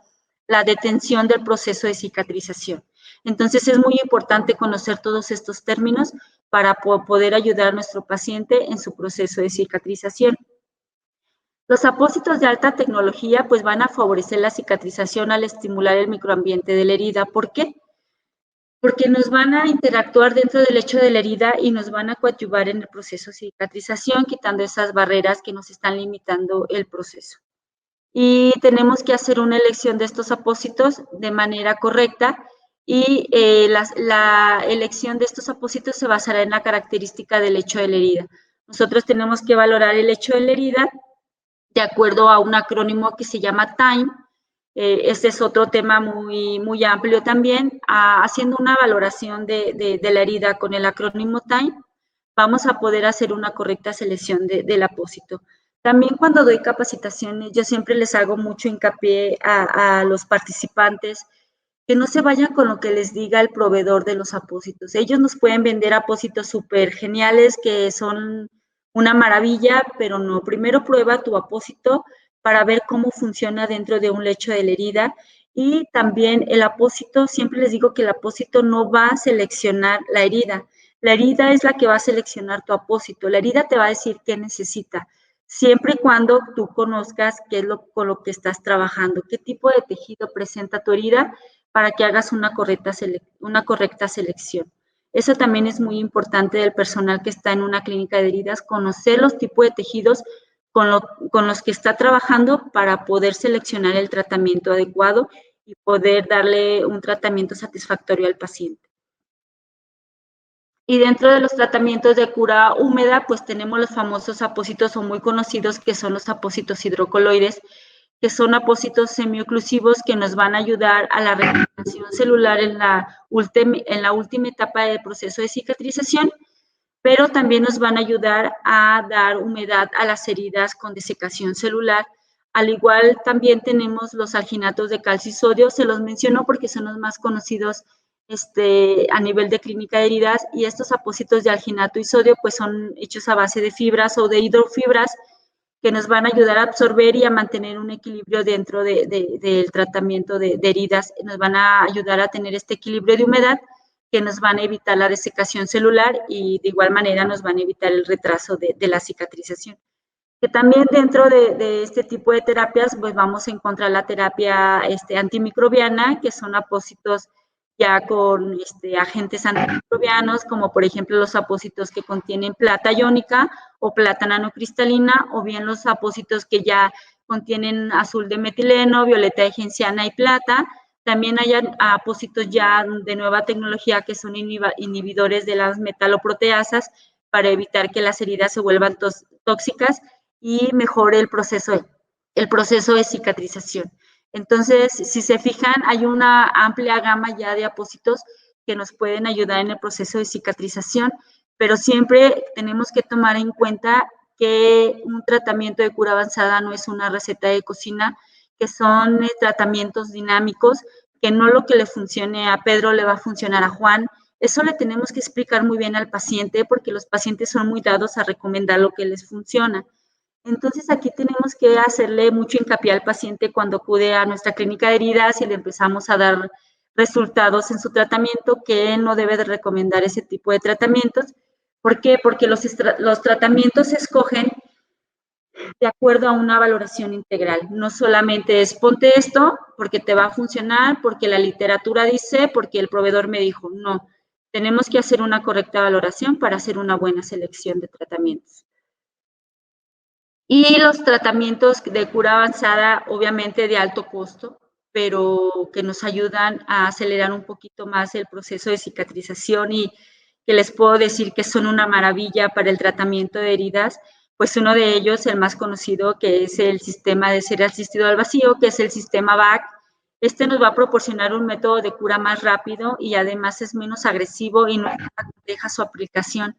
la detención del proceso de cicatrización. Entonces es muy importante conocer todos estos términos para poder ayudar a nuestro paciente en su proceso de cicatrización. Los apósitos de alta tecnología pues van a favorecer la cicatrización al estimular el microambiente de la herida. ¿Por qué? Porque nos van a interactuar dentro del lecho de la herida y nos van a coadyuvar en el proceso de cicatrización, quitando esas barreras que nos están limitando el proceso. Y tenemos que hacer una elección de estos apósitos de manera correcta y la elección de estos apósitos se basará en la característica del lecho de la herida. Nosotros tenemos que valorar el lecho de la herida de acuerdo a un acrónimo que se llama TIME, Este es otro tema muy amplio también. Haciendo una valoración de la herida con el acrónimo TIME, vamos a poder hacer una correcta selección del apósito. También cuando doy capacitaciones, yo siempre les hago mucho hincapié a los participantes que no se vayan con lo que les diga el proveedor de los apósitos. Ellos nos pueden vender apósitos súper geniales que son una maravilla, pero no. Primero prueba tu apósito para ver cómo funciona dentro de un lecho de la herida. Y también el apósito, siempre les digo que el apósito no va a seleccionar la herida. La herida es la que va a seleccionar tu apósito. La herida te va a decir qué necesita, siempre y cuando tú conozcas qué es con lo que estás trabajando, qué tipo de tejido presenta tu herida para que hagas una correcta selección. Eso también es muy importante del personal que está en una clínica de heridas, conocer los tipos de tejidos con los que está trabajando para poder seleccionar el tratamiento adecuado y poder darle un tratamiento satisfactorio al paciente. Y dentro de los tratamientos de cura húmeda, pues tenemos los famosos apósitos o muy conocidos que son los apósitos hidrocoloides, que son apósitos semioclusivos que nos van a ayudar a la regeneración celular en la última etapa del proceso de cicatrización, pero también nos van a ayudar a dar humedad a las heridas con desecación celular. Al igual también tenemos los alginatos de calcio y sodio, se los menciono porque son los más conocidos a nivel de clínica de heridas, y estos apósitos de alginato y sodio pues son hechos a base de fibras o de hidrofibras que nos van a ayudar a absorber y a mantener un equilibrio dentro del tratamiento de heridas. Nos van a ayudar a tener este equilibrio de humedad que nos van a evitar la desecación celular y de igual manera nos van a evitar el retraso de la cicatrización. Que también dentro de este tipo de terapias, pues vamos a encontrar la terapia antimicrobiana, que son apósitos ya con agentes antimicrobianos, como por ejemplo los apósitos que contienen plata iónica o plata nanocristalina, o bien los apósitos que ya contienen azul de metileno, violeta de genciana y plata. También hay apósitos ya de nueva tecnología que son inhibidores de las metaloproteasas para evitar que las heridas se vuelvan tóxicas y mejore el proceso de cicatrización. Entonces, si se fijan, hay una amplia gama ya de apósitos que nos pueden ayudar en el proceso de cicatrización, pero siempre tenemos que tomar en cuenta que un tratamiento de cura avanzada no es una receta de cocina, que son tratamientos dinámicos, que no lo que le funcione a Pedro le va a funcionar a Juan. Eso le tenemos que explicar muy bien al paciente, porque los pacientes son muy dados a recomendar lo que les funciona. Entonces, aquí tenemos que hacerle mucho hincapié al paciente cuando acude a nuestra clínica de heridas y le empezamos a dar resultados en su tratamiento, que no debe de recomendar ese tipo de tratamientos. ¿Por qué? Porque los tratamientos se escogen de acuerdo a una valoración integral. No solamente es ponte esto porque te va a funcionar, porque la literatura dice, porque el proveedor me dijo. No, tenemos que hacer una correcta valoración para hacer una buena selección de tratamientos. Y los tratamientos de cura avanzada, obviamente de alto costo, pero que nos ayudan a acelerar un poquito más el proceso de cicatrización, y que les puedo decir que son una maravilla para el tratamiento de heridas. Pues uno de ellos, el más conocido, que es el sistema de cera asistido al vacío, que es el sistema VAC. Este nos va a proporcionar un método de cura más rápido y además es menos agresivo y no deja su aplicación,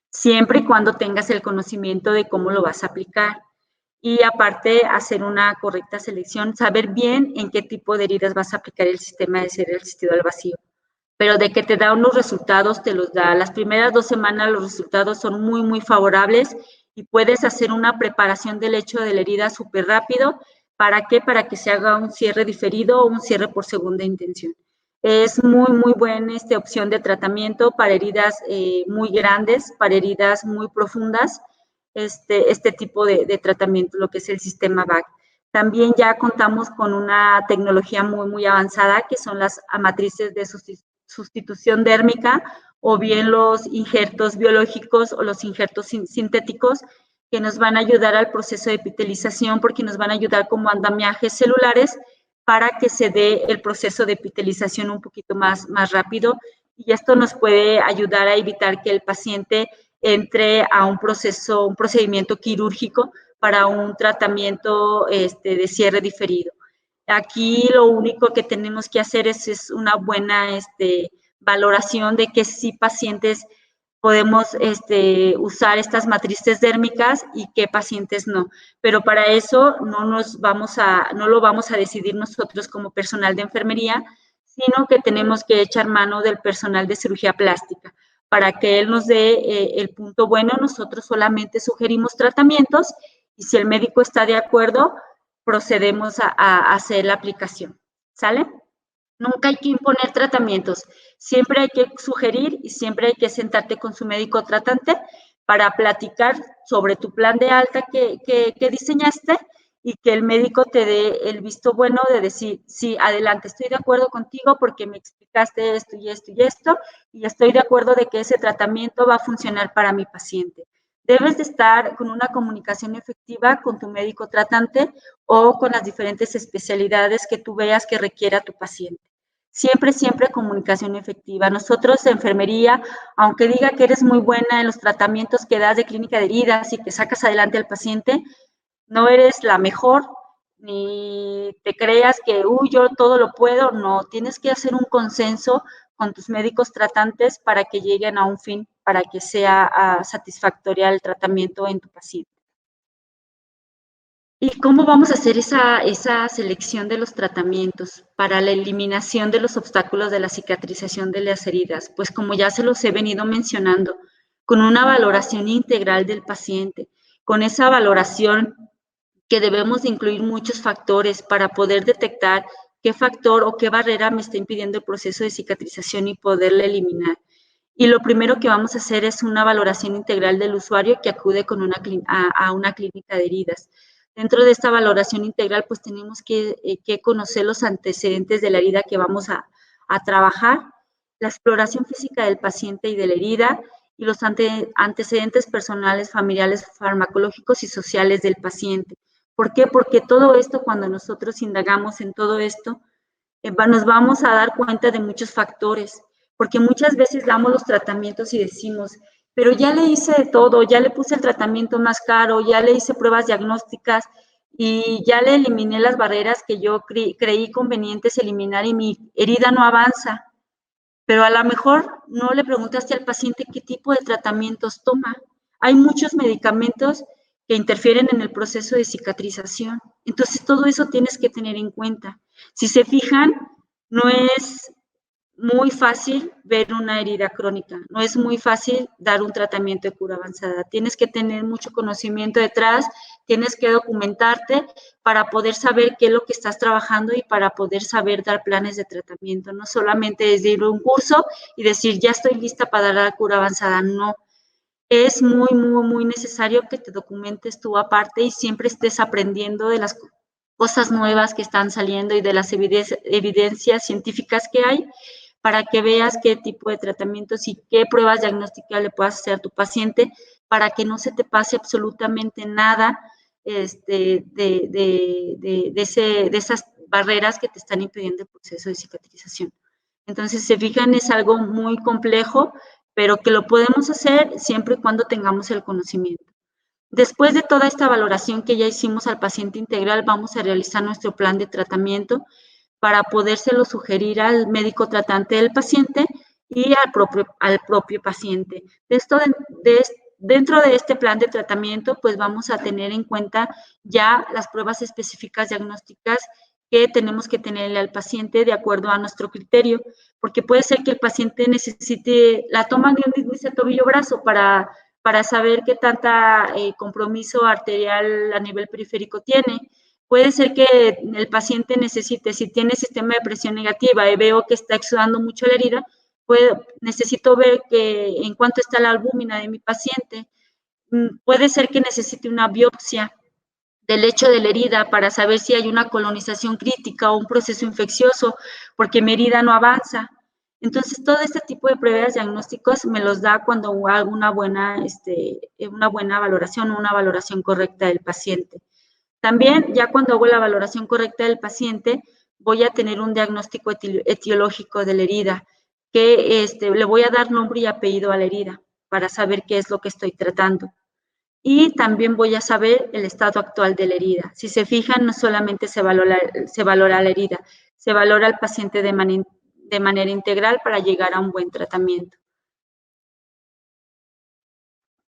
siempre y cuando tengas el conocimiento de cómo lo vas a aplicar. Y aparte, hacer una correcta selección, saber bien en qué tipo de heridas vas a aplicar el sistema de cera asistido al vacío. Pero de que te da unos resultados, te los da. Las primeras 2 semanas los resultados son muy favorables y puedes hacer una preparación del lecho de la herida súper rápido. ¿Para qué? Para que se haga un cierre diferido o un cierre por segunda intención. Es muy buena opción de tratamiento para heridas muy grandes, para heridas muy profundas, este tipo de tratamiento, lo que es el sistema VAC. También ya contamos con una tecnología muy avanzada, que son las matrices de sustitución dérmica, o bien los injertos biológicos o los injertos sintéticos, que nos van a ayudar al proceso de epitelización, porque nos van a ayudar como andamiajes celulares para que se dé el proceso de epitelización un poquito más rápido, y esto nos puede ayudar a evitar que el paciente entre a un procedimiento quirúrgico para un tratamiento de cierre diferido. Aquí lo único que tenemos que hacer es una buena valoración de que sí pacientes podemos usar estas matrices dérmicas y qué pacientes no. Pero para eso no lo vamos a decidir nosotros como personal de enfermería, sino que tenemos que echar mano del personal de cirugía plástica. Para que él nos dé el punto bueno, nosotros solamente sugerimos tratamientos y si el médico está de acuerdo, procedemos a hacer la aplicación. ¿Sale? Nunca hay que imponer tratamientos, siempre hay que sugerir y siempre hay que sentarte con su médico tratante para platicar sobre tu plan de alta que diseñaste y que el médico te dé el visto bueno de decir, sí, adelante, estoy de acuerdo contigo porque me explicaste esto y esto y esto y estoy de acuerdo de que ese tratamiento va a funcionar para mi paciente. Debes de estar con una comunicación efectiva con tu médico tratante o con las diferentes especialidades que tú veas que requiera tu paciente. Siempre, siempre comunicación efectiva. Nosotros, enfermería, aunque diga que eres muy buena en los tratamientos que das de clínica de heridas y que sacas adelante al paciente, no eres la mejor, ni te creas que, yo todo lo puedo. No, tienes que hacer un consenso con tus médicos tratantes para que lleguen a un fin, para que sea satisfactoria el tratamiento en tu paciente. ¿Y cómo vamos a hacer esa selección de los tratamientos para la eliminación de los obstáculos de la cicatrización de las heridas? Pues como ya se los he venido mencionando, con una valoración integral del paciente, con esa valoración que debemos de incluir muchos factores para poder detectar qué factor o qué barrera me está impidiendo el proceso de cicatrización y poderla eliminar. Y lo primero que vamos a hacer es una valoración integral del usuario que acude a una clínica de heridas. Dentro de esta valoración integral, pues tenemos que conocer los antecedentes de la herida que vamos a trabajar, la exploración física del paciente y de la herida, y los antecedentes personales, familiares, farmacológicos y sociales del paciente. ¿Por qué? Porque todo esto, cuando nosotros indagamos en todo esto, nos vamos a dar cuenta de muchos factores, porque muchas veces damos los tratamientos y decimos, pero ya le hice de todo, ya le puse el tratamiento más caro, ya le hice pruebas diagnósticas y ya le eliminé las barreras que yo creí convenientes eliminar y mi herida no avanza. Pero a lo mejor no le preguntaste al paciente qué tipo de tratamientos toma. Hay muchos medicamentos que interfieren en el proceso de cicatrización. Entonces, todo eso tienes que tener en cuenta. Si se fijan, no es muy fácil ver una herida crónica, no es muy fácil dar un tratamiento de cura avanzada. Tienes que tener mucho conocimiento detrás, tienes que documentarte para poder saber qué es lo que estás trabajando y para poder saber dar planes de tratamiento. No solamente es ir a un curso y decir, ya estoy lista para dar la cura avanzada, no. Es muy, muy, muy necesario que te documentes tú aparte y siempre estés aprendiendo de las cosas nuevas que están saliendo y de las evidencias científicas que hay para que veas qué tipo de tratamientos y qué pruebas diagnósticas le puedas hacer a tu paciente para que no se te pase absolutamente nada de esas barreras que te están impidiendo el proceso de cicatrización. Entonces, se fijan, es algo muy complejo, pero que lo podemos hacer siempre y cuando tengamos el conocimiento. Después de toda esta valoración que ya hicimos al paciente integral, vamos a realizar nuestro plan de tratamiento para podérselo sugerir al médico tratante del paciente y al propio paciente. Dentro de este plan de tratamiento, pues vamos a tener en cuenta ya las pruebas específicas diagnósticas que tenemos que tenerle al paciente de acuerdo a nuestro criterio, porque puede ser que el paciente necesite la toma de un índice tobillo-brazo para saber qué tanta compromiso arterial a nivel periférico tiene. Puede ser que el paciente necesite, si tiene sistema de presión negativa y veo que está exudando mucho la herida, necesito ver en cuánto está la albúmina de mi paciente. Puede ser que necesite una biopsia del lecho de la herida para saber si hay una colonización crítica o un proceso infeccioso, porque mi herida no avanza. Entonces, todo este tipo de pruebas diagnósticos me los da cuando hago una buena valoración o una valoración correcta del paciente. También, ya cuando hago la valoración correcta del paciente, voy a tener un diagnóstico etiológico de la herida, que le voy a dar nombre y apellido a la herida para saber qué es lo que estoy tratando. y también voy a saber el estado actual de la herida. Si se fijan, no solamente se valora la herida, se valora al paciente de manera integral para llegar a un buen tratamiento.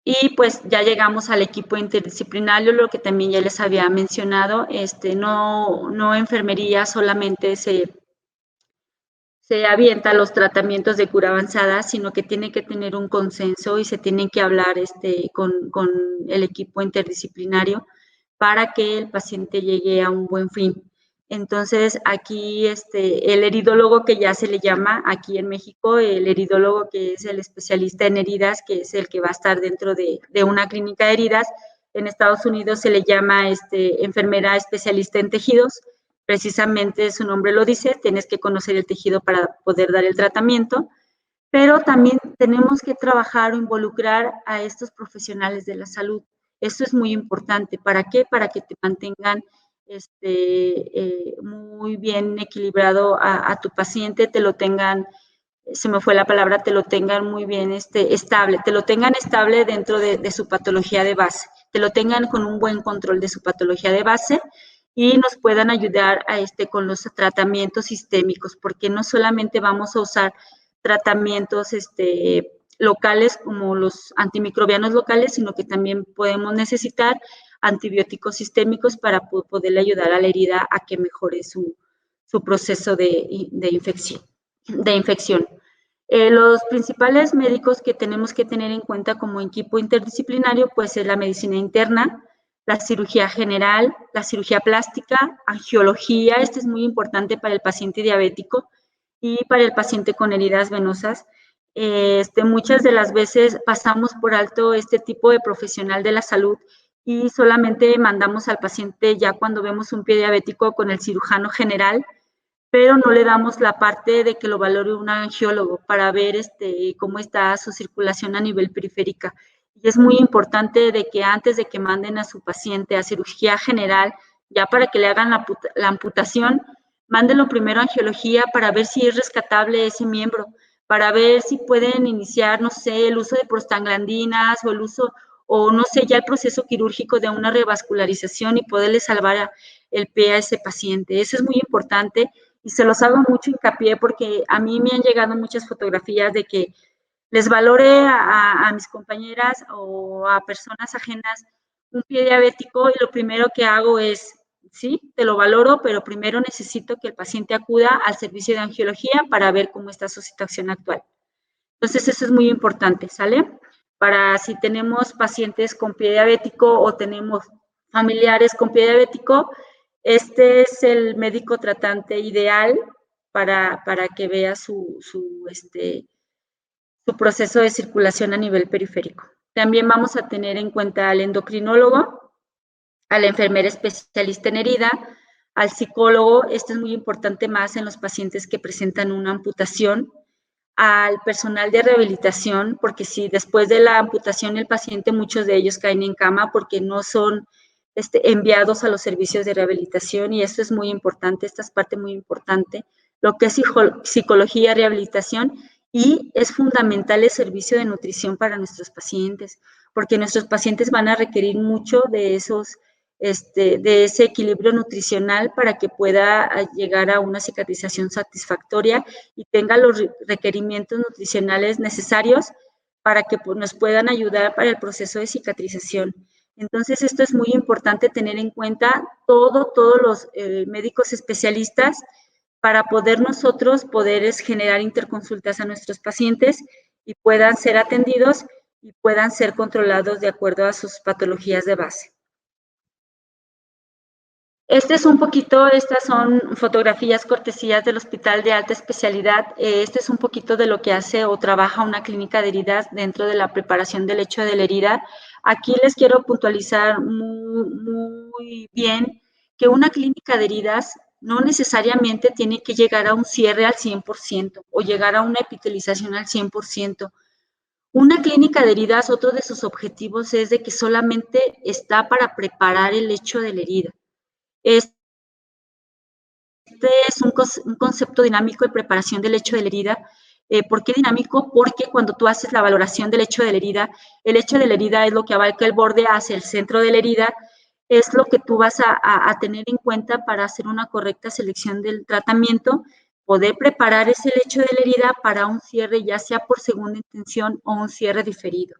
Y pues ya llegamos al equipo interdisciplinario, lo que también ya les había mencionado, no enfermería solamente se avienta los tratamientos de cura avanzada, sino que tiene que tener un consenso y se tiene que hablar con el equipo interdisciplinario para que el paciente llegue a un buen fin. Entonces, aquí el heridólogo, que ya se le llama aquí en México, el heridólogo, que es el especialista en heridas, que es el que va a estar dentro de una clínica de heridas. En Estados Unidos se le llama enfermera especialista en tejidos. Precisamente su nombre lo dice, tienes que conocer el tejido para poder dar el tratamiento, pero también tenemos que trabajar o involucrar a estos profesionales de la salud. Esto es muy importante. ¿Para qué? Para que te mantengan muy bien equilibrado a tu paciente, te lo tengan, se me fue la palabra, te lo tengan muy bien estable, te lo tengan estable dentro de su patología de base, te lo tengan con un buen control de su patología de base y nos puedan ayudar con los tratamientos sistémicos, porque no solamente vamos a usar tratamientos locales como los antimicrobianos locales, sino que también podemos necesitar antibióticos sistémicos para poderle ayudar a la herida a que mejore su proceso de infección. Los principales médicos que tenemos que tener en cuenta como equipo interdisciplinario, pues es la medicina interna, la cirugía general, la cirugía plástica, angiología, es muy importante para el paciente diabético y para el paciente con heridas venosas. Muchas de las veces pasamos por alto este tipo de profesional de la salud y solamente mandamos al paciente ya cuando vemos un pie diabético con el cirujano general, pero no le damos la parte de que lo valore un angiólogo para ver cómo está su circulación a nivel periférica. Y es muy importante de que antes de que manden a su paciente a cirugía general, ya para que le hagan la amputación, mándenlo primero a angiología para ver si es rescatable ese miembro, para ver si pueden iniciar, no sé, el uso de prostaglandinas o el uso, o no sé, ya el proceso quirúrgico de una revascularización y poderle salvar el pie a ese paciente. Eso es muy importante y se los hago mucho hincapié porque a mí me han llegado muchas fotografías de que les valore a mis compañeras o a personas ajenas un pie diabético y lo primero que hago es, sí, te lo valoro, pero primero necesito que el paciente acuda al servicio de angiología para ver cómo está su situación actual. Entonces, eso es muy importante, ¿sale? Para si tenemos pacientes con pie diabético o tenemos familiares con pie diabético, este es el médico tratante ideal para que vea su proceso de circulación a nivel periférico. También vamos a tener en cuenta al endocrinólogo, a la enfermera especialista en herida, al psicólogo, esto es muy importante más en los pacientes que presentan una amputación, al personal de rehabilitación, porque si después de la amputación el paciente, muchos de ellos caen en cama porque no son enviados a los servicios de rehabilitación y eso es muy importante, esta es parte muy importante, lo que es psicología, rehabilitación y es fundamental el servicio de nutrición para nuestros pacientes, porque nuestros pacientes van a requerir mucho de de ese equilibrio nutricional para que pueda llegar a una cicatrización satisfactoria y tenga los requerimientos nutricionales necesarios para que nos puedan ayudar para el proceso de cicatrización. Entonces, esto es muy importante tener en cuenta todos los médicos especialistas para poder nosotros generar interconsultas a nuestros pacientes y puedan ser atendidos y puedan ser controlados de acuerdo a sus patologías de base. Es un poquito, estas son fotografías cortesías del Hospital de Alta Especialidad. Este es un poquito de lo que hace o trabaja una clínica de heridas dentro de la preparación del hecho de la herida. Aquí les quiero puntualizar muy bien que una clínica de heridas no necesariamente tiene que llegar a un cierre al 100% o llegar a una epitelización al 100%. Una clínica de heridas, otro de sus objetivos es de que solamente está para preparar el hecho de la herida. Este es un concepto dinámico de preparación del hecho de la herida ¿Por qué dinámico? Porque cuando tú haces la valoración del hecho de la herida, el hecho de la herida es lo que abarca el borde hacia el centro de la herida, es lo que tú vas a tener en cuenta para hacer una correcta selección del tratamiento, poder preparar ese lecho de la herida para un cierre, ya sea por segunda intención o un cierre diferido.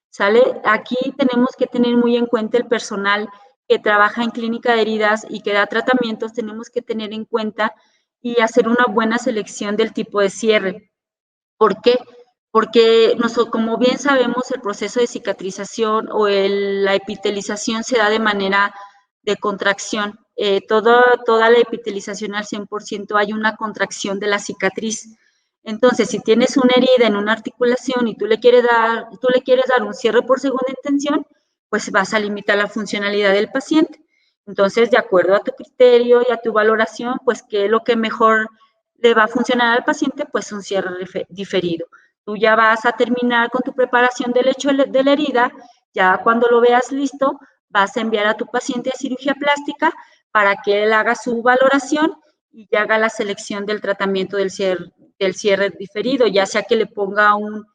¿Sale? Aquí tenemos que tener muy en cuenta el personal que trabaja en clínica de heridas y que da tratamientos, tenemos que tener en cuenta y hacer una buena selección del tipo de cierre. ¿Por qué? Porque como bien sabemos, el proceso de cicatrización o la epitelización se da de manera de contracción. Toda la epitelización al 100% hay una contracción de la cicatriz. Entonces, si tienes una herida en una articulación y tú le quieres dar un cierre por segunda intención, pues vas a limitar la funcionalidad del paciente. Entonces, de acuerdo a tu criterio y a tu valoración, pues qué es lo que mejor le va a funcionar al paciente, pues un cierre diferido. Tú ya vas a terminar con tu preparación del hecho de la herida, ya cuando lo veas listo, vas a enviar a tu paciente a cirugía plástica para que él haga su valoración y ya haga la selección del tratamiento del cierre diferido, ya sea que le ponga un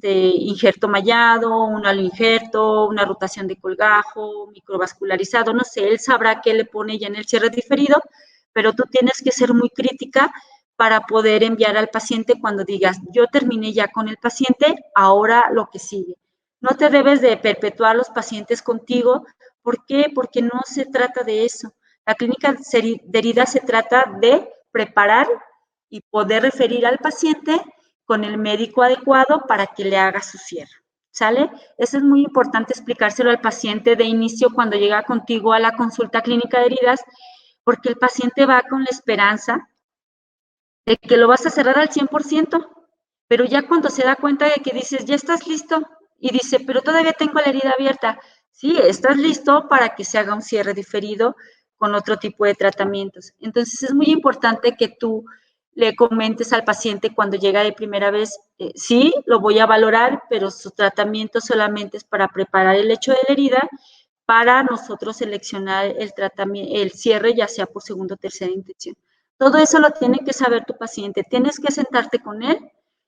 injerto mallado, un aloinjerto, una rotación de colgajo, microvascularizado, no sé, él sabrá qué le pone ya en el cierre diferido, pero tú tienes que ser muy crítica para poder enviar al paciente cuando digas, yo terminé ya con el paciente, ahora lo que sigue. No te debes de perpetuar los pacientes contigo. ¿Por qué? Porque no se trata de eso. La clínica de heridas se trata de preparar y poder referir al paciente con el médico adecuado para que le haga su cierre. ¿Sale? Eso es muy importante explicárselo al paciente de inicio cuando llega contigo a la consulta clínica de heridas, porque el paciente va con la esperanza de que lo vas a cerrar al 100%, pero ya cuando se da cuenta de que dices, ya estás listo, y dice, pero todavía tengo la herida abierta. Sí, estás listo para que se haga un cierre diferido con otro tipo de tratamientos. Entonces es muy importante que tú le comentes al paciente cuando llega de primera vez, sí, lo voy a valorar, pero su tratamiento solamente es para preparar el hecho de la herida, para nosotros seleccionar el cierre, ya sea por segunda o tercera intención. Todo eso lo tiene que saber tu paciente. Tienes que sentarte con él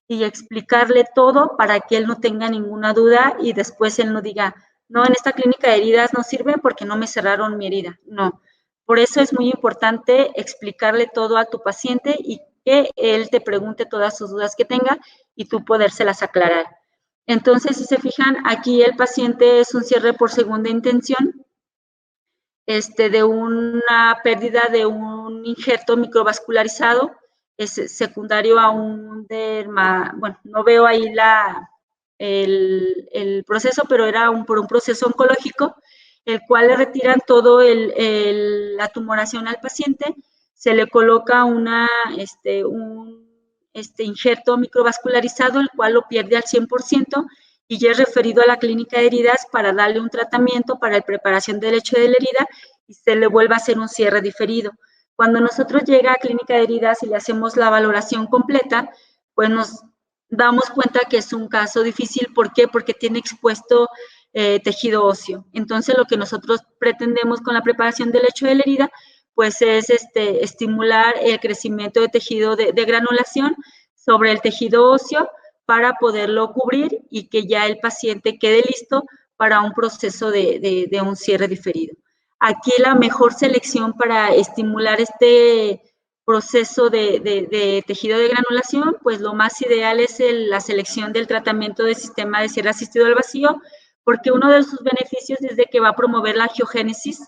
y explicarle todo para que él no tenga ninguna duda y después él no diga, no, en esta clínica de heridas no sirve porque no me cerraron mi herida. No. Por eso es muy importante explicarle todo a tu paciente y que él te pregunte todas sus dudas que tenga y tú podérselas aclarar. Entonces, si se fijan, aquí el paciente es un cierre por segunda intención, de una pérdida de un injerto microvascularizado, es secundario a un bueno, no veo ahí el proceso, pero era por un proceso oncológico, el cual le retiran todo la tumoración al paciente, se le coloca un injerto microvascularizado, el cual lo pierde al 100%, y ya es referido a la clínica de heridas para darle un tratamiento para la preparación del hecho de la herida y se le vuelve a hacer un cierre diferido. Cuando nosotros llega a clínica de heridas y le hacemos la valoración completa, pues nos damos cuenta que es un caso difícil. ¿Por qué? Porque tiene expuesto tejido óseo. Entonces, lo que nosotros pretendemos con la preparación del hecho de la herida, pues es estimular el crecimiento de tejido de granulación sobre el tejido óseo para poderlo cubrir y que ya el paciente quede listo para un proceso de un cierre diferido. Aquí la mejor selección para estimular este proceso de tejido de granulación, pues lo más ideal es la selección del tratamiento del sistema de cierre asistido al vacío, porque uno de sus beneficios es de que va a promover la angiogénesis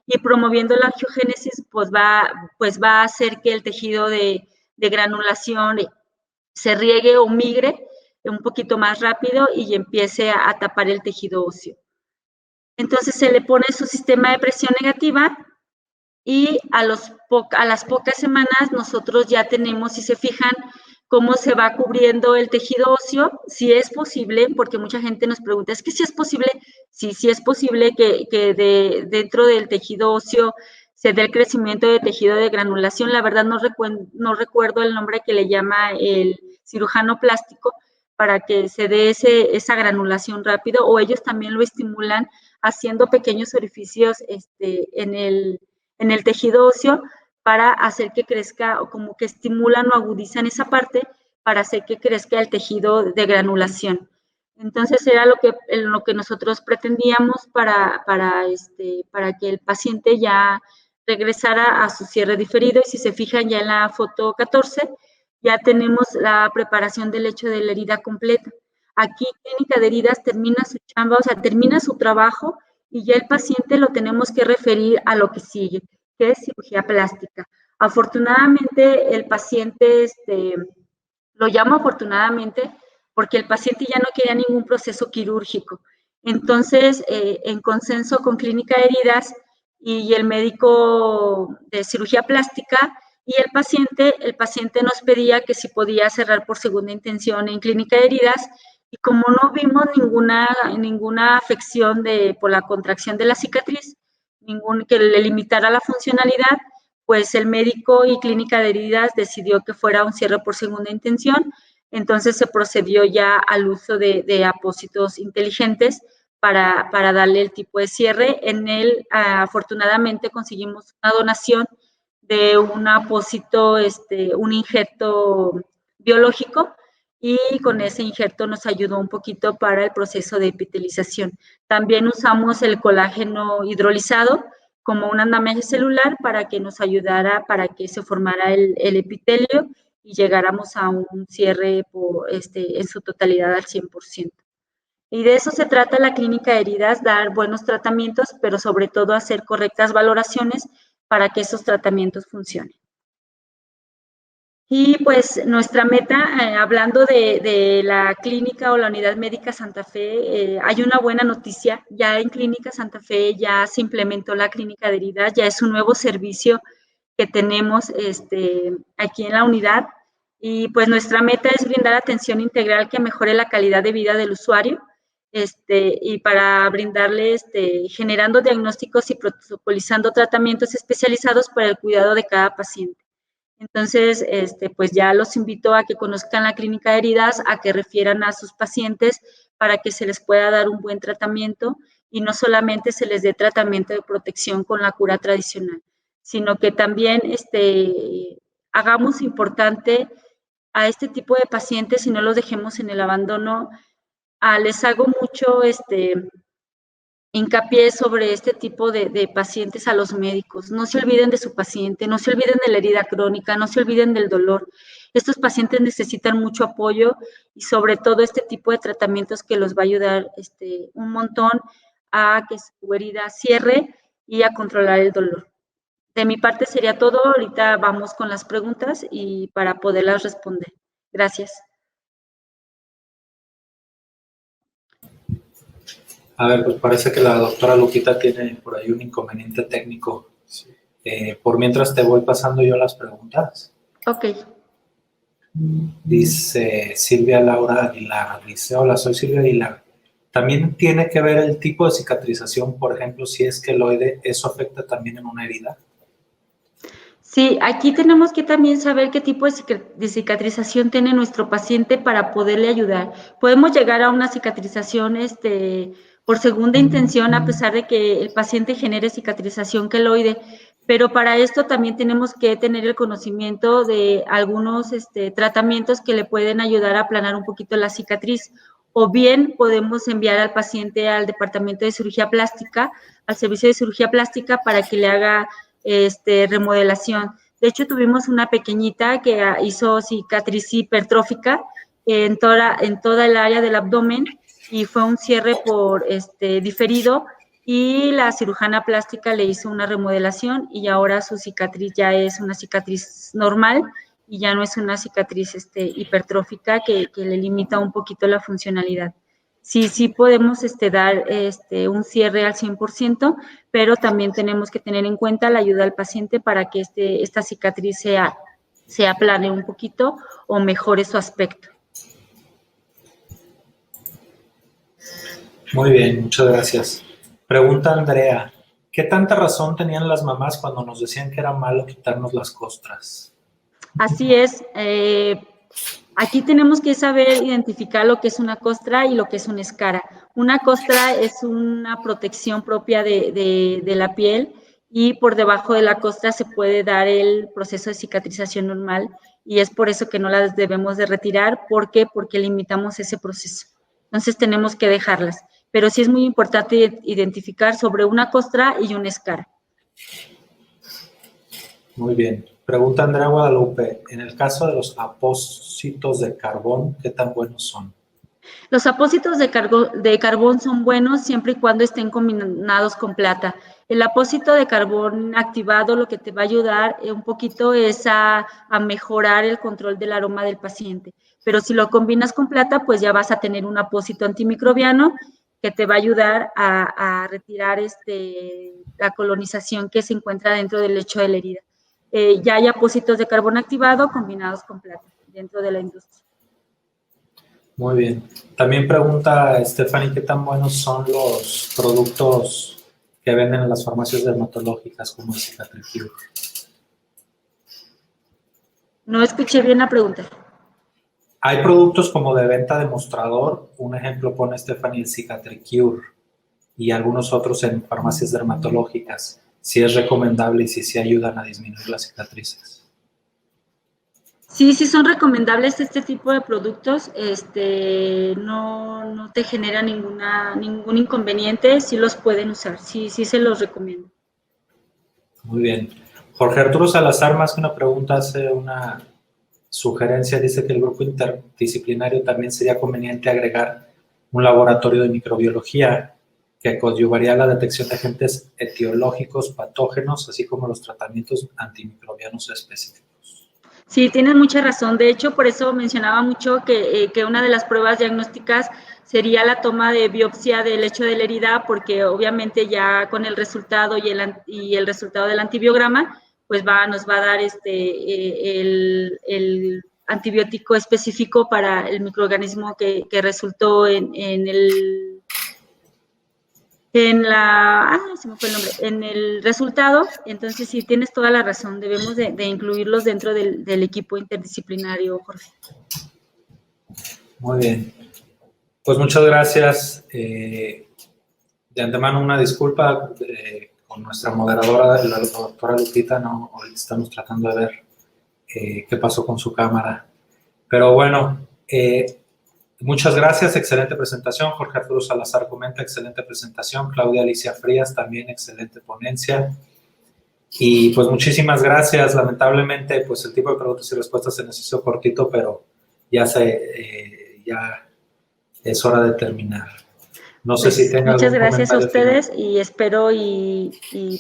y promoviendo la angiogénesis, pues va a hacer que el tejido de granulación se riegue o migre un poquito más rápido y empiece a tapar el tejido óseo. Entonces se le pone su sistema de presión negativa y a las pocas semanas nosotros ya tenemos, si se fijan, cómo se va cubriendo el tejido óseo, si es posible, porque mucha gente nos pregunta, ¿es que si es posible? Sí, sí es posible que dentro del tejido óseo se dé el crecimiento de tejido de granulación. La verdad no recuerdo el nombre que le llama el cirujano plástico para que se dé esa granulación rápido, o ellos también lo estimulan haciendo pequeños orificios en el tejido óseo para hacer que crezca o como que estimulan o agudizan esa parte para hacer que crezca el tejido de granulación. Entonces, era lo que nosotros pretendíamos para que el paciente ya regresara a su cierre diferido. Y si se fijan ya en la foto 14, ya tenemos la preparación del lecho de la herida completa. Aquí Clínica de Heridas termina su chamba, o sea, termina su trabajo y ya el paciente lo tenemos que referir a lo que sigue, que es cirugía plástica. Afortunadamente, el paciente, lo llamo afortunadamente, porque el paciente ya no quería ningún proceso quirúrgico. Entonces, en consenso con Clínica de Heridas y el médico de cirugía plástica y el paciente nos pedía que si podía cerrar por segunda intención en Clínica de Heridas, y como no vimos ninguna afección por la contracción de la cicatriz, que le limitara la funcionalidad, pues el médico y Clínica de Heridas decidió que fuera un cierre por segunda intención. Entonces se procedió ya al uso de apósitos inteligentes para darle el tipo de cierre. En él, afortunadamente, conseguimos una donación de un apósito, un injerto biológico, y con ese injerto nos ayudó un poquito para el proceso de epitelización. También usamos el colágeno hidrolizado como un andamiaje celular para que nos ayudara, para que se formara el epitelio y llegáramos a un cierre en su totalidad al 100%. Y de eso se trata la Clínica de Heridas, dar buenos tratamientos, pero sobre todo hacer correctas valoraciones para que esos tratamientos funcionen. Y pues nuestra meta, hablando de la clínica o la unidad médica Santa Fe, hay una buena noticia. Ya en Clínica Santa Fe ya se implementó la Clínica de Heridas, ya es un nuevo servicio que tenemos aquí en la unidad. Y pues nuestra meta es brindar atención integral que mejore la calidad de vida del usuario, y para brindarle, generando diagnósticos y protocolizando tratamientos especializados para el cuidado de cada paciente. Entonces, pues ya los invito a que conozcan la Clínica de Heridas, a que refieran a sus pacientes para que se les pueda dar un buen tratamiento y no solamente se les dé tratamiento de protección con la cura tradicional, sino que también hagamos importante a este tipo de pacientes y no los dejemos en el abandono. Les hago mucho hincapié sobre este tipo de pacientes a los médicos. No se olviden de su paciente, no se olviden de la herida crónica, no se olviden del dolor. Estos pacientes necesitan mucho apoyo y sobre todo este tipo de tratamientos que los va a ayudar un montón a que su herida cierre y a controlar el dolor. De mi parte sería todo. Ahorita vamos con las preguntas y para poderlas responder. Gracias. A ver, pues parece que la doctora Lupita tiene por ahí un inconveniente técnico. Sí. Por mientras te voy pasando yo las preguntas. Ok. Dice Silvia Laura Aguilar, dice, hola, soy Silvia Aguilar. ¿También tiene que ver el tipo de cicatrización, por ejemplo, si es queloide, eso afecta también en una herida? Sí, aquí tenemos que también saber qué tipo de cicatrización tiene nuestro paciente para poderle ayudar. Podemos llegar a una cicatrización por segunda intención, a pesar de que el paciente genere cicatrización queloide, pero para esto también tenemos que tener el conocimiento de algunos tratamientos que le pueden ayudar a aplanar un poquito la cicatriz, o bien podemos enviar al paciente al departamento de cirugía plástica, al servicio de cirugía plástica, para que le haga remodelación. De hecho, tuvimos una pequeñita que hizo cicatriz hipertrófica en toda el área del abdomen y fue un cierre por diferido, y la cirujana plástica le hizo una remodelación y ahora su cicatriz ya es una cicatriz normal y ya no es una cicatriz hipertrófica que le limita un poquito la funcionalidad. Sí podemos dar un cierre al 100%, pero también tenemos que tener en cuenta la ayuda al paciente para que esta cicatriz se aplane un poquito o mejore su aspecto. Muy bien, muchas gracias. Pregunta Andrea, ¿qué tanta razón tenían las mamás cuando nos decían que era malo quitarnos las costras? Así es. Aquí tenemos que saber identificar lo que es una costra y lo que es una escara. Una costra es una protección propia de la piel y por debajo de la costra se puede dar el proceso de cicatrización normal y es por eso que no las debemos de retirar. ¿Por qué? Porque limitamos ese proceso. Entonces tenemos que dejarlas. Pero sí es muy importante identificar sobre una costra y un escar. Muy bien. Pregunta Andrea Guadalupe, en el caso de los apósitos de carbón, ¿qué tan buenos son? Los apósitos de carbón son buenos siempre y cuando estén combinados con plata. El apósito de carbón activado lo que te va a ayudar un poquito es a mejorar el control del aroma del paciente. Pero si lo combinas con plata, pues ya vas a tener un apósito antimicrobiano que te va a ayudar a retirar la colonización que se encuentra dentro del lecho de la herida. Ya hay apósitos de carbón activado combinados con plata dentro de la industria. Muy bien. También pregunta Stephanie, ¿qué tan buenos son los productos que venden en las farmacias dermatológicas como el Cicatricure? No escuché bien la pregunta. Hay productos como de venta de mostrador, un ejemplo pone Stephanie, el Cicatricure, y algunos otros en farmacias dermatológicas, si es recomendable y si ayudan a disminuir las cicatrices. Sí, sí son recomendables este tipo de productos, no te genera ningún inconveniente, sí los pueden usar, sí se los recomiendo. Muy bien. Jorge Arturo Salazar, más que una pregunta, hace una sugerencia, dice que el grupo interdisciplinario también sería conveniente agregar un laboratorio de microbiología que coadyuvaría la detección de agentes etiológicos, patógenos, así como los tratamientos antimicrobianos específicos. Sí, tienes mucha razón. De hecho, por eso mencionaba mucho que una de las pruebas diagnósticas sería la toma de biopsia del lecho de la herida, porque obviamente ya con el resultado y el resultado del antibiograma, pues nos va a dar el antibiótico específico para el microorganismo que resultó se me fue el nombre, en el resultado. Entonces sí, tienes toda la razón, debemos de incluirlos dentro del equipo interdisciplinario, Jorge. Muy bien, pues muchas gracias. De antemano una disculpa con nuestra moderadora, la doctora Lupita, no, hoy estamos tratando de ver qué pasó con su cámara. Pero bueno, muchas gracias, excelente presentación. Jorge Arturo Salazar comenta, excelente presentación. Claudia Alicia Frías, también excelente ponencia. Y pues muchísimas gracias. Lamentablemente, pues el tipo de preguntas y respuestas se nos hizo cortito, pero ya es hora de terminar. No sé si tengan muchas gracias a ustedes final. Y espero y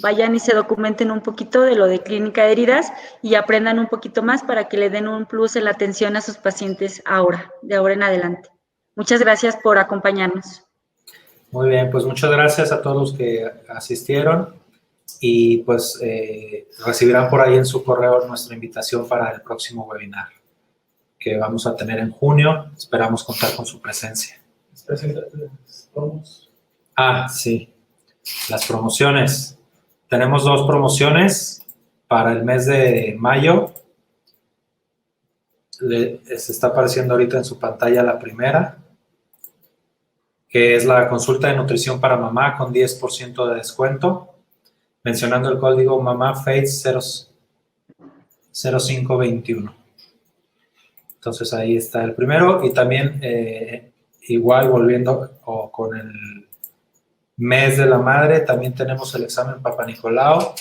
vayan y se documenten un poquito de lo de clínica de heridas y aprendan un poquito más para que le den un plus en la atención a sus pacientes de ahora en adelante. Muchas gracias por acompañarnos. Muy bien, pues muchas gracias a todos los que asistieron y pues recibirán por ahí en su correo nuestra invitación para el próximo webinar que vamos a tener en junio. Esperamos contar con su presencia. Sí, las promociones. Tenemos 2 promociones para el mes de mayo. Se está apareciendo ahorita en su pantalla la primera, que es la consulta de nutrición para mamá con 10% de descuento, mencionando el código MAMAFACE 0521. Entonces ahí está el primero y también igual volviendo con el mes de la madre, también tenemos el examen Papa Nicolau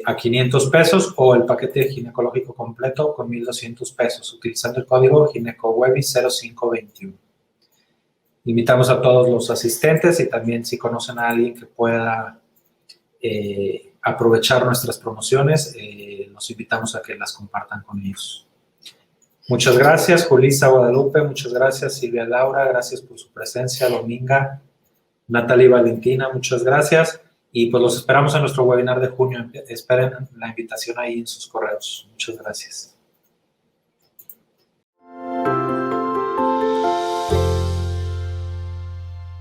a 500 pesos o el paquete ginecológico completo con 1,200 pesos, utilizando el código GinecoWebi 0521. Invitamos a todos los asistentes y también si conocen a alguien que pueda aprovechar nuestras promociones, los invitamos a que las compartan con ellos. Muchas gracias, Julissa Guadalupe, muchas gracias, Silvia Laura, gracias por su presencia, Dominga, Natalie Valentina, muchas gracias. Y pues los esperamos en nuestro webinar de junio. Esperen la invitación ahí en sus correos. Muchas gracias.